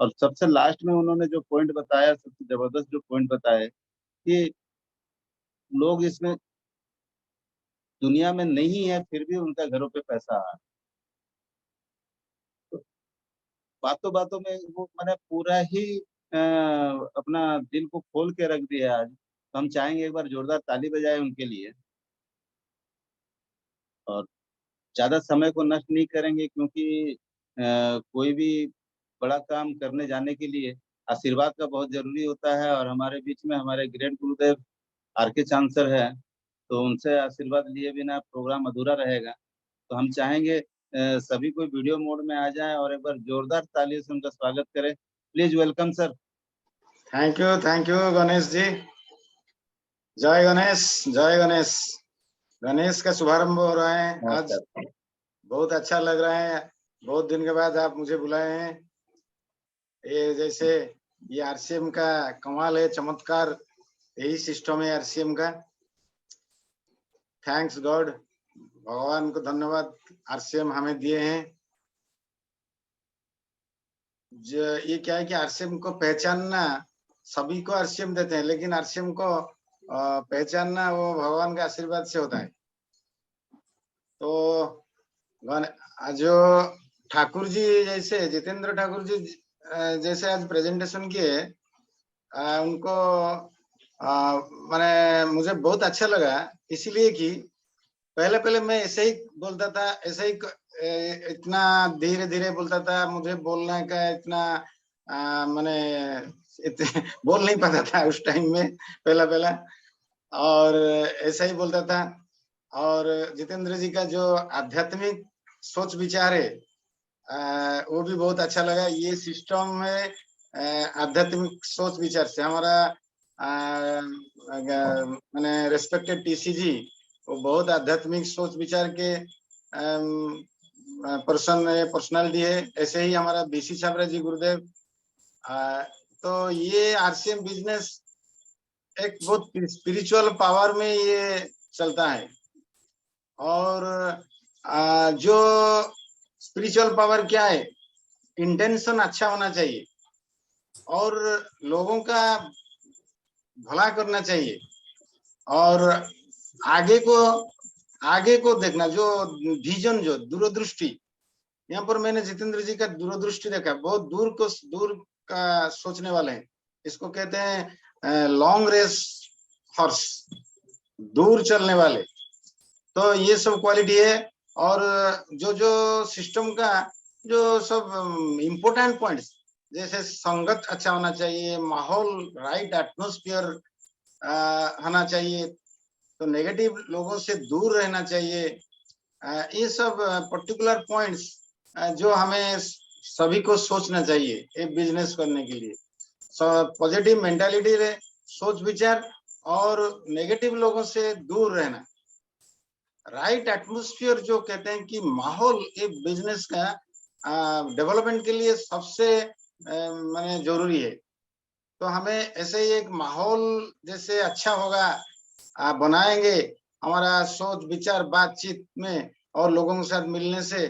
और सबसे लास्ट में उन्होंने जो पॉइंट बताया, सबसे जबरदस्त जो पॉइंट बताया कि लोग इसमें दुनिया में नहीं है, फिर भी उनका घरों पे पैसा आ रहा है। तो बातों बातों में वो मैंने पूरा ही अपना दिल को खोल के रख दिया आज। तो हम चाहेंगे एक बार जोरदार ताली बजाए उनके लिए, और ज्यादा समय को नष्ट नहीं करेंगे, क्योंकि कोई भी बड़ा काम करने जाने के लिए आशीर्वाद का बहुत जरूरी होता है। और हमारे बीच में हमारे ग्रेट गुरुदेव आर के चांद सर है, तो उनसे आशीर्वाद लिए बिना प्रोग्राम अधूरा रहेगा। तो हम चाहेंगे सभी कोई वीडियो मोड में आ जाए और एक बार जोरदार तालियों से उनका स्वागत करें। Please welcome sir. Thank you Ganesh ji. जय गणेश, जय गणेश। गणेश का शुभारंभ हो रहा है आज। बहुत अच्छा लग रहा है, बहुत दिन के बाद आप मुझे बुलाए हैं। ये जैसे ये आरसीएम का कमाल है, चमत्कार, यही सिस्टम है आरसीएम का। थैंक्स गॉड, भगवान को धन्यवाद, आरसीएम हमें दिए हैं। ये क्या है कि आरसीएम को पहचानना, सभी को आरसीएम देते हैं, लेकिन आरसीएम को पहचानना वो भगवान के आशीर्वाद से होता है। तो जो ठाकुर जी जैसे, जितेंद्र ठाकुर जी जैसे आज प्रेजेंटेशन किए, उनको मैंने मुझे बहुत अच्छा लगा, इसलिए कि पहले पहले मैं ऐसे ही बोलता था, ऐसे ही इतना धीरे धीरे बोलता था, मुझे बोलने का इतना मैंने बोल नहीं पाता था उस टाइम में, पहला पहला, और ऐसा ही बोलता था। और जितेंद्र जी का जो आध्यात्मिक सोच विचार है वो भी बहुत अच्छा लगा। ये सिस्टम में आध्यात्मिक सोच विचार से हमारा मैंने रेस्पेक्टेड टीसीजी, वो बहुत आध्यात्मिक सोच विचार के पर्सनालिटी है। ऐसे ही हमारा बीसी छाबरा जी गुरुदेव। तो ये आरसीएम बिजनेस एक बहुत स्पिरिचुअल पावर में ये चलता है, और जो स्पिरिचुअल पावर क्या है, इंटेंशन अच्छा होना चाहिए और लोगों का भला करना चाहिए, और आगे को देखना, जो विजन, जो दूरदृष्टि। यहाँ पर मैंने जितेंद्र जी का दूरदृष्टि देखा, बहुत दूर का सोचने वाले हैं। इसको कहते हैं लॉन्ग रेस हॉर्स, दूर चलने वाले। तो ये सब क्वालिटी है। और जो सिस्टम का जो सब इम्पोर्टेंट पॉइंट्स, जैसे संगत अच्छा होना चाहिए, माहौल राइट एटमॉस्फेयर होना चाहिए, तो नेगेटिव लोगों से दूर रहना चाहिए। ये सब पर्टिकुलर पॉइंट्स जो हमें सभी को सोचना चाहिए एक बिजनेस करने के लिए। पॉजिटिव मेंटालिटी रहे, सोच विचार, और नेगेटिव लोगों से दूर रहना। राइट एटमॉस्फेयर जो कहते हैं कि माहौल एक बिजनेस का डेवलपमेंट के लिए सबसे माने जरूरी है। तो हमें ऐसे ही एक माहौल जैसे अच्छा होगा, बनाएंगे हमारा सोच विचार बातचीत में और लोगों के साथ मिलने से,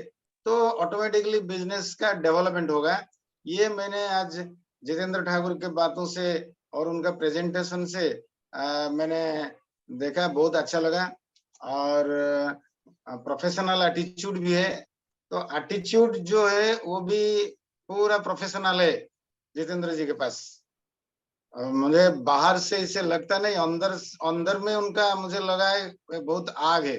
तो ऑटोमेटिकली बिजनेस का डेवलपमेंट होगा। ये मैंने आज जितेंद्र ठाकुर के बातों से और उनका प्रेजेंटेशन से मैंने देखा, बहुत अच्छा लगा। और प्रोफेशनल एटीट्यूड भी है। तो एटीट्यूड जो है वो भी पूरा प्रोफेशनल है जितेंद्र जी के पास। मुझे बाहर से इसे लगता नहीं, अंदर अंदर में उनका मुझे लगा है बहुत आग है।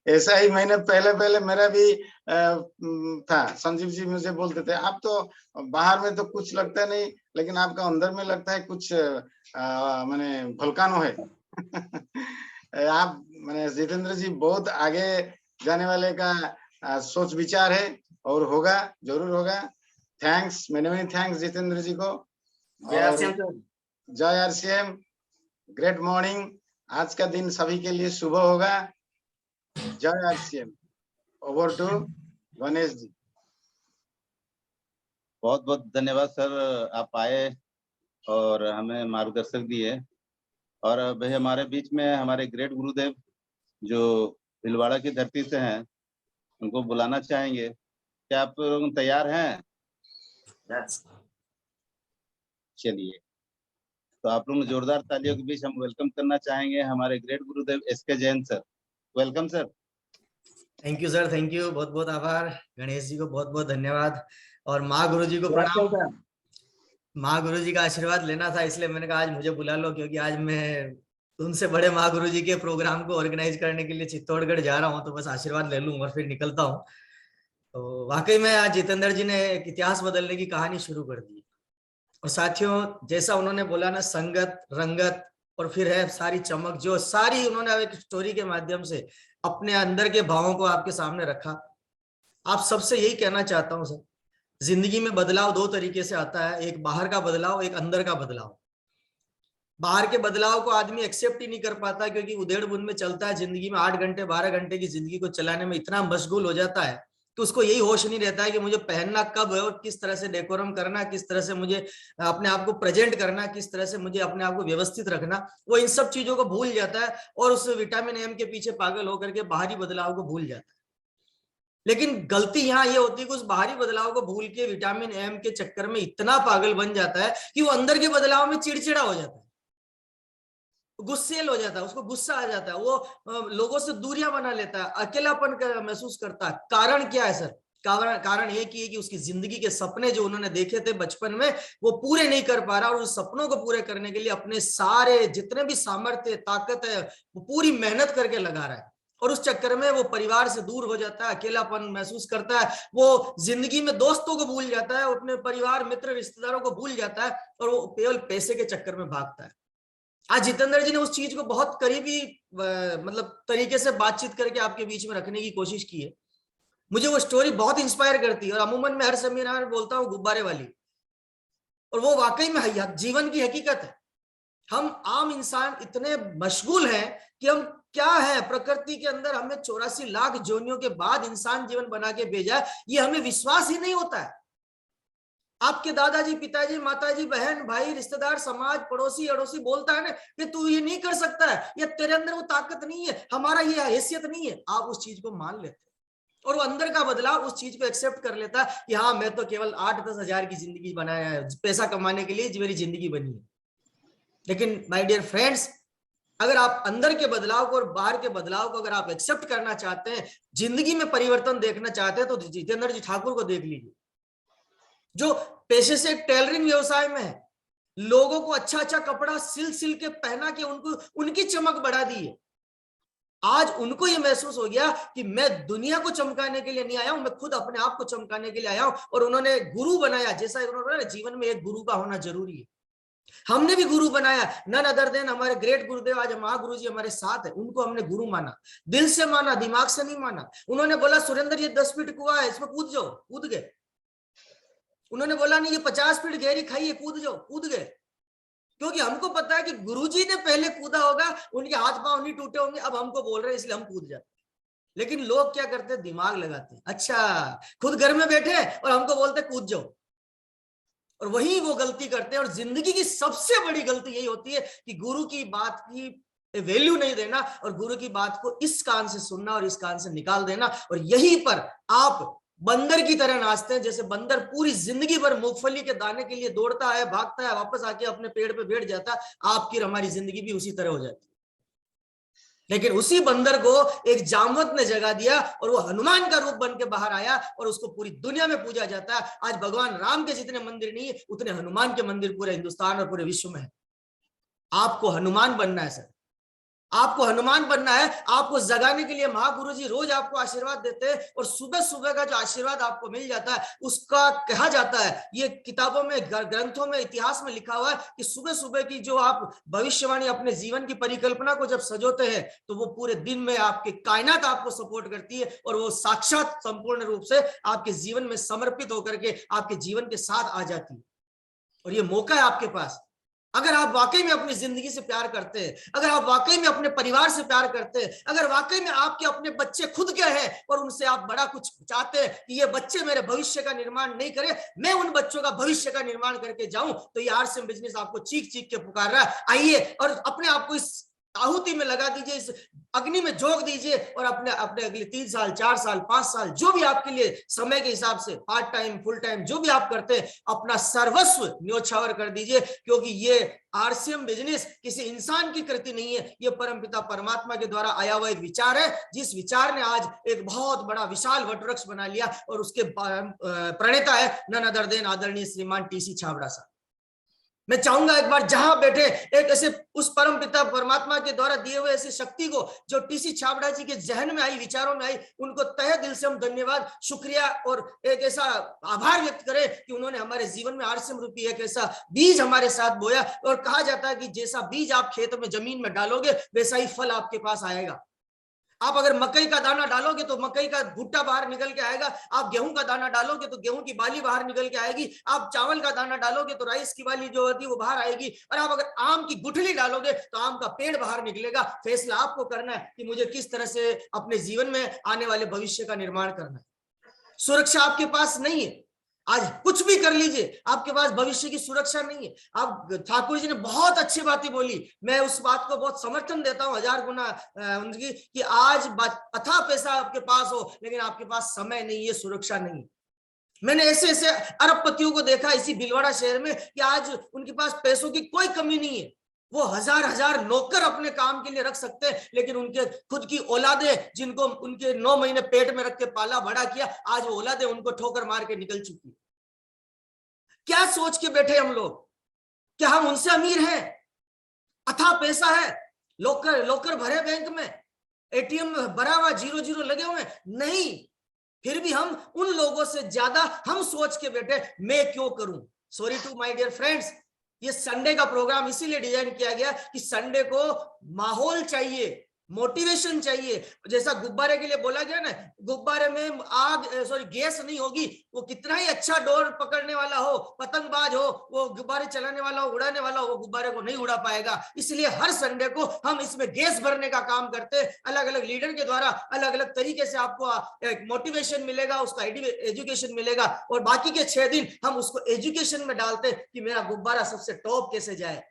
ऐसा ही मैंने पहले मेरा भी था। संजीव जी मुझे बोलते थे, आप तो बाहर में तो कुछ लगता नहीं, लेकिन आपका अंदर में लगता है कुछ माने वोल्केनो है। आप माने जितेंद्र जी बहुत आगे जाने वाले का सोच विचार है, और होगा, जरूर होगा। थैंक्स, मेनी थैंक्स जितेंद्र जी को। जय और आरसीएम सर। जय आरसीएम, ग्रेट मॉर्निंग। आज का दिन सभी के लिए शुभ होगा। जय RCM. Over to Ganesh ji. बहुत बहुत धन्यवाद सर, आप आए और हमें मार्गदर्शक दिए। और भाई हमारे बीच में हमारे ग्रेट गुरुदेव जो भीलवाड़ा की धरती से हैं, उनको बुलाना चाहेंगे। क्या आप लोग तैयार हैं? Yes. चलिए, तो आप लोग जोरदार तालियों के बीच हम वेलकम करना चाहेंगे हमारे ग्रेट गुरुदेव S K Jain sir. Welcome sir. Thank you sir, thank you, बहुत बहुत आभार। गणेश जी को बहुत बहुत धन्यवाद, और माँ गुरु जी को प्रणाम। माँ गुरु जी का आशीर्वाद लेना था, इसलिए मैंने कहा आज मुझे बुला लो, क्योंकि आज मैं उनसे बड़े माँ गुरु जी के प्रोग्राम को ऑर्गेनाइज करने के लिए चित्तौड़गढ़ जा रहा हूँ, तो बस आशीर्वाद ले लूँ और फिर निकलता हूँ। तो वाकई में आज जितेंद्र जी ने एक इतिहास बदलने की कहानी शुरू कर दी। और साथियों, जैसा उन्होंने बोला ना, संगत, रंगत और फिर है सारी चमक, जो सारी उन्होंने एक स्टोरी के माध्यम से अपने अंदर के भावों को आपके सामने रखा। आप सबसे यही कहना चाहता हूं सर, जिंदगी में बदलाव दो तरीके से आता है, एक बाहर का बदलाव, एक अंदर का बदलाव। बाहर के बदलाव को आदमी एक्सेप्ट ही नहीं कर पाता, क्योंकि उधेड़ बुन में चलता है जिंदगी में, 8 घंटे 12 घंटे की जिंदगी को चलाने में इतना मशगूल हो जाता है कि उसको यही होश नहीं रहता है कि मुझे पहनना कब है और किस तरह से डेकोरम करना, किस तरह से मुझे अपने आप को प्रेजेंट करना, किस तरह से मुझे अपने आप को व्यवस्थित रखना। वो इन सब चीजों को भूल जाता है और उस विटामिन एम के पीछे पागल होकर के बाहरी बदलाव को भूल जाता है। लेकिन गलती यहाँ ये होती है कि उस बाहरी बदलाव को भूल के विटामिन एम के चक्कर में इतना पागल बन जाता है कि वो अंदर के बदलाव में चिड़चिड़ा हो जाता है, गुस्सेल हो जाता है, उसको गुस्सा आ जाता है, वो लोगों से दूरियां बना लेता है, अकेलापन महसूस करता है। कारण क्या है सर? कारण ये कि उसकी जिंदगी के सपने जो उन्होंने देखे थे बचपन में, वो पूरे नहीं कर पा रहा, और उस सपनों को पूरे करने के लिए अपने सारे जितने भी सामर्थ्य, ताकत है, वो पूरी मेहनत करके लगा रहा है। और उस चक्कर में वो परिवार से दूर हो जाता है, अकेलापन महसूस करता है, वो जिंदगी में दोस्तों को भूल जाता है, अपने परिवार, मित्र, रिश्तेदारों को भूल जाता है, और वो केवल पैसे के चक्कर में भागता है। आज जितेंद्र जी ने उस चीज को बहुत करीबी मतलब तरीके से बातचीत करके आपके बीच में रखने की कोशिश की है। मुझे वो स्टोरी बहुत इंस्पायर करती है, और अमूमन मैं हर सेमिनार में बोलता हूँ गुब्बारे वाली, और वो वाकई में जीवन की हकीकत है। हम आम इंसान इतने मशगूल हैं कि हम क्या है, प्रकृति के अंदर हमें 84 लाख जोनियों के बाद इंसान जीवन बना के भेजा है, ये हमें विश्वास ही नहीं होता है। आपके दादाजी, पिताजी, माताजी, बहन, भाई, रिश्तेदार, समाज, पड़ोसी, अड़ोसी बोलता है ना कि तू ये नहीं कर सकता है, या तेरे अंदर वो ताकत नहीं है, हमारा ये हैसियत नहीं है। आप उस चीज को मान लेते हैं, और वो अंदर का बदलाव उस चीज को एक्सेप्ट कर लेता है कि हाँ, मैं तो केवल 8-10 हजार की जिंदगी बनाया है, पैसा कमाने के लिए मेरी जिंदगी बनी है। लेकिन माय डियर फ्रेंड्स, अगर आप अंदर के बदलाव को और बाहर के बदलाव को अगर आप एक्सेप्ट करना चाहते हैं, जिंदगी में परिवर्तन देखना चाहते हैं, तो जितेंद्र जी ठाकुर को देख लीजिए, जो पेशे से एक टेलरिंग व्यवसाय में है, लोगों को अच्छा अच्छा कपड़ा सिल के पहना के उनको उनकी चमक बढ़ा दी है। आज उनको यह महसूस हो गया कि मैं दुनिया को चमकाने के लिए नहीं आया हूं, मैं खुद अपने आप को चमकाने के लिए आया हूं, और उन्होंने गुरु बनाया। जैसा उन्होंने बोला, जीवन में एक गुरु का होना जरूरी है। हमने भी गुरु बनाया, नन अदर देन हमारे ग्रेट गुरुदेव, आज महागुरु जी हमारे साथ है, उनको हमने गुरु माना, दिल से माना, दिमाग से नहीं माना। उन्होंने बोला, सुरेंद्र ये 10 फीट कुआं है, इसमें कूद जाओ, कूद गए। उन्होंने बोला नहीं, ये 50 फीट गहरी खाई है, कूद जाओ, कूद गए। क्योंकि हमको पता है कि गुरुजी ने पहले कूदा होगा, उनके हाथ पांव नहीं टूटे होंगे, अब हमको बोल रहे हैं इसलिए हम कूद जाते हैं। लेकिन लोग क्या करते हैं, दिमाग लगाते हैं। अच्छा, खुद घर में बैठे और हमको बोलते कूद जाओ, और वही वो गलती करते हैं। और जिंदगी की सबसे बड़ी गलती यही होती है कि गुरु की बात की वैल्यू नहीं देना, और गुरु की बात को इस कान से सुनना और इस कान से निकाल देना। और यहीं पर आप बंदर की तरह नाचते हैं, जैसे बंदर पूरी जिंदगी भर मूंगफली के दाने के लिए दौड़ता है, भागता है, वापस आके अपने पेड़ पे बैठ जाता है। आपकी हमारी जिंदगी भी उसी तरह हो जाती है। लेकिन उसी बंदर को एक जामवंत ने जगा दिया, और वो हनुमान का रूप बन के बाहर आया, और उसको पूरी दुनिया में पूजा जाता है। आज भगवान राम के जितने मंदिर नहीं है, उतने हनुमान के मंदिर पूरे हिंदुस्तान और पूरे विश्व में है। आपको हनुमान बनना है सर, आपको हनुमान बनना है, आपको जगाने के लिए महागुरु जी रोज आपको आशीर्वाद देते हैं, और सुबह सुबह का जो आशीर्वाद आपको मिल जाता है उसका कहा जाता है, ये किताबों में, ग्रंथों में, इतिहास में लिखा हुआ है कि सुबह सुबह की जो आप भविष्यवाणी, अपने जीवन की परिकल्पना को जब सजोते हैं तो वो पूरे दिन में आपके कायनात आपको सपोर्ट करती है, और वो साक्षात संपूर्ण रूप से आपके जीवन में समर्पित होकर के आपके जीवन के साथ आ जाती है। और ये मौका है आपके पास, अगर आप वाकई में अपनी जिंदगी से प्यार करते हैं, अगर आप वाकई में अपने परिवार से प्यार करते हैं, अगर वाकई में आपके अपने बच्चे खुद के हैं और उनसे आप बड़ा कुछ चाहते हैं कि ये बच्चे मेरे भविष्य का निर्माण नहीं करे, मैं उन बच्चों का भविष्य का निर्माण करके जाऊं, तो ये आरसीएम बिजनेस आपको चीख चीख के पुकार रहा है। आइए और अपने आप को इस आहुति में लगा दीजिए, इस अग्नि में झोंक दीजिए, और अपने अपने अगले 3 साल, 4 साल, 5 साल, जो भी आपके लिए समय के हिसाब से पार्ट टाइम, फुल टाइम, जो भी आप करते हैं, अपना सर्वस्व न्योछावर कर दीजिए, क्योंकि ये आरसीएम बिजनेस किसी इंसान की कृति नहीं है, ये परमपिता परमात्मा के द्वारा आया हुआ एक विचार है, जिस विचार ने आज एक बहुत बड़ा विशाल वटवृक्ष बना लिया, और उसके प्रणेता है नन अदर देन आदरणीय श्रीमान टीसी छाबड़ा साहब। मैं चाहूंगा एक बार जहां बैठे एक ऐसे उस परम पिता परमात्मा के द्वारा दिए हुए ऐसी शक्ति को जो टीसी छाबड़ा जी के जहन में आई, विचारों में आई, उनको तहे दिल से हम धन्यवाद, शुक्रिया और एक ऐसा आभार व्यक्त करें कि उन्होंने हमारे जीवन में आरसीएम रूपी एक ऐसा बीज हमारे साथ बोया। और कहा जाता है कि जैसा बीज आप खेत में जमीन में डालोगे वैसा ही फल आपके पास आएगा। आप अगर मकई का दाना डालोगे तो मकई का भुट्टा बाहर निकल के आएगा, आप गेहूं का दाना डालोगे तो गेहूं की बाली बाहर निकल के आएगी, आप चावल का दाना डालोगे तो राइस की बाली जो होती है वो बाहर आएगी, और आप अगर आम की गुठली डालोगे तो आम का पेड़ बाहर निकलेगा। फैसला आपको करना है कि मुझे किस तरह से अपने जीवन में आने वाले भविष्य का निर्माण करना है। सुरक्षा आपके पास नहीं है, आज कुछ भी कर लीजिए, आपके पास भविष्य की सुरक्षा नहीं है। आप ठाकुर जी ने बहुत अच्छी बातें बोली, मैं उस बात को बहुत समर्थन देता हूं 1000 गुना उनकी, कि आज अथाह पैसा आपके पास हो लेकिन आपके पास समय नहीं है, सुरक्षा नहीं है। मैंने ऐसे ऐसे अरबपतियों को देखा इसी भीलवाड़ा शहर में कि आज उनके पास पैसों की कोई कमी नहीं है, वो हजार नौकर अपने काम के लिए रख सकते हैं, लेकिन उनके खुद की औलादें जिनको उनके 9 महीने पेट में रख के पाला बड़ा किया, आज वो औलादें उनको ठोकर मार के निकल चुकी है। क्या सोच के बैठे हम लोग, क्या हम उनसे अमीर हैं? अथाह पैसा है, लोकर भरे बैंक में, एटीएम भरा हुआ, 0 लगे हुए, नहीं, फिर भी हम उन लोगों से ज्यादा हम सोच के बैठे मैं क्यों करूं। Sorry to my dear friends, ये संडे का प्रोग्राम इसीलिए डिजाइन किया गया कि संडे को माहौल चाहिए, मोटिवेशन चाहिए। जैसा गुब्बारे के लिए बोला गया ना, गुब्बारे में गैस नहीं होगी, वो कितना ही अच्छा डोर पकड़ने वाला हो, पतंगबाज हो, वो गुब्बारे चलाने वाला हो, उड़ाने वाला हो, वो गुब्बारे को नहीं उड़ा पाएगा। इसलिए हर संडे को हम इसमें गैस भरने का काम करते हैं। अलग अलग लीडर के द्वारा अलग अलग तरीके से आपको एक मोटिवेशन मिलेगा, उसका एजुकेशन मिलेगा, और बाकी के 6 दिन हम उसको एजुकेशन में डालते कि मेरा गुब्बारा सबसे टॉप कैसे जाए।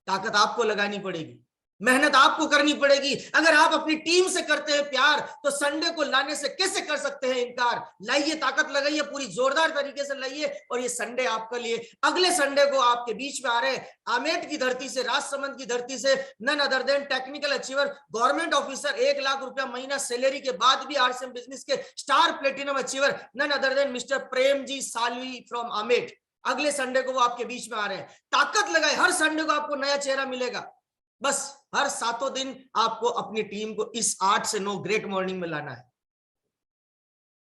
ताकत आपको लगानी पड़ेगी, मेहनत आपको करनी पड़ेगी। अगर आप अपनी टीम से करते हैं प्यार, तो संडे को लाने से कैसे कर सकते हैं इनकार। लाइए, ताकत लगाइए, पूरी जोरदार तरीके से लाइए, और ये संडे आपके लिए। अगले संडे को आपके बीच में आ रहे हैं आमेट की धरती से, राजसमंद की धरती से, none other than technical achiever, government officer, 1 lakh रुपया महीना सैलरी के बाद भी आरसीएम बिजनेस के star platinum achiever, none other than mister Prem ji Salvi from Amet. अगले संडे को वो आपके बीच में आ रहे हैं। ताकत लगाए, हर संडे को आपको नया चेहरा मिलेगा। बस हर 7 दिन आपको अपनी टीम को इस 8 से 9 ग्रेट मॉर्निंग में लाना है।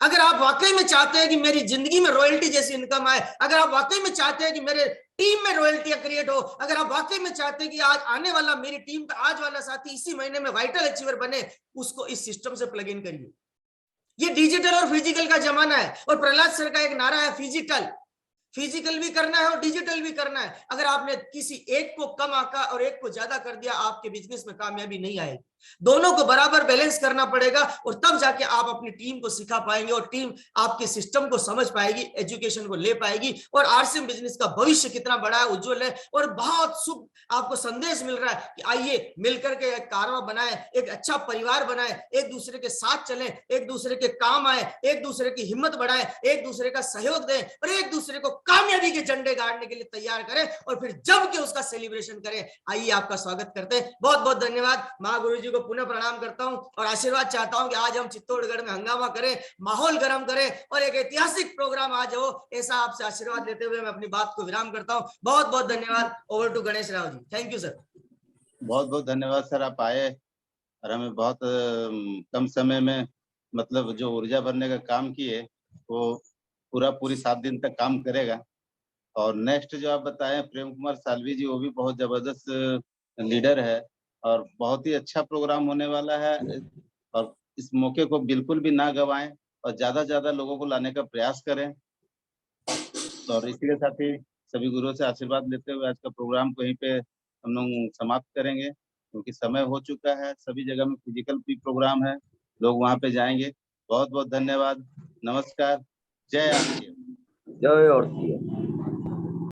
अगर आप वाकई में चाहते हैं कि मेरी जिंदगी में रॉयल्टी जैसी इनकम आए, अगर आप वाकई में चाहते हैं कि मेरे टीम में रॉयल्टी क्रिएट हो, अगर आप वाकई में चाहते हैं कि आज आने वाला मेरी टीम का आज वाला साथी इसी महीने में वाइटल अचीवर बने, उसको इस सिस्टम से प्लग इन करिए। ये डिजिटल और फिजिकल का जमाना है, और प्रहलाद सर का एक नारा है फिजिकल भी करना है और डिजिटल भी करना है। अगर आपने किसी एक को कम आंका और एक को ज्यादा कर दिया, आपके बिजनेस में कामयाबी नहीं आएगी। दोनों को बराबर बैलेंस करना पड़ेगा, और तब जाके आप अपनी टीम को सिखा पाएंगे, और टीम आपके सिस्टम को समझ पाएगी, एजुकेशन को ले पाएगी, और आरसीएम बिजनेस का भविष्य कितना बड़ा है, उज्जवल है। और बहुत शुभ आपको संदेश मिल रहा है कि आइए मिलकर के एक कारवां बनाए, एक अच्छा परिवार बनाए, एक दूसरे के साथ चलें, एक दूसरे के काम आए, एक दूसरे की हिम्मत बढ़ाए, एक दूसरे का सहयोग दें, और एक दूसरे को कामयाबी के झंडे गाड़ने के लिए तैयार करें, और फिर जम के उसका सेलिब्रेशन करें। आइए आपका स्वागत करते हैं। बहुत बहुत धन्यवाद। महागुरु जी को पुनः प्रणाम करता हूं, और आशीर्वाद चाहता हूं कि आज हम चित्तौड़गढ़ में हंगामा करें, माहौल गर्म करें, और एक ऐतिहासिक प्रोग्राम आज हो, ऐसा आपसे आशीर्वाद लेते हुए मैं अपनी बात को विराम करता हूं। बहुत बहुत धन्यवाद। Over to Ganesh Rao ji. Thank you sir. बहुत बहुत धन्यवाद सर, आप आए और हमें बहुत कम समय में मतलब जो ऊर्जा भरने का काम किए वो पूरी 7 दिन तक काम करेगा। और नेक्स्ट जो आप बताएं प्रेम कुमार साल्वी जी, वो भी बहुत जबरदस्त लीडर है और बहुत ही अच्छा प्रोग्राम होने वाला है। और इस मौके को बिल्कुल भी ना गंवाएं और ज्यादा से ज्यादा लोगों को लाने का प्रयास करें। और इसी के साथ ही सभी गुरुओं से आशीर्वाद लेते हुए आज का प्रोग्राम को यहीं पे हम लोग समाप्त करेंगे, क्योंकि समय हो चुका है। सभी जगह में फिजिकल भी प्रोग्राम है, लोग वहां पे जाएंगे। बहुत बहुत धन्यवाद, नमस्कार, जय आरसीएम। जय और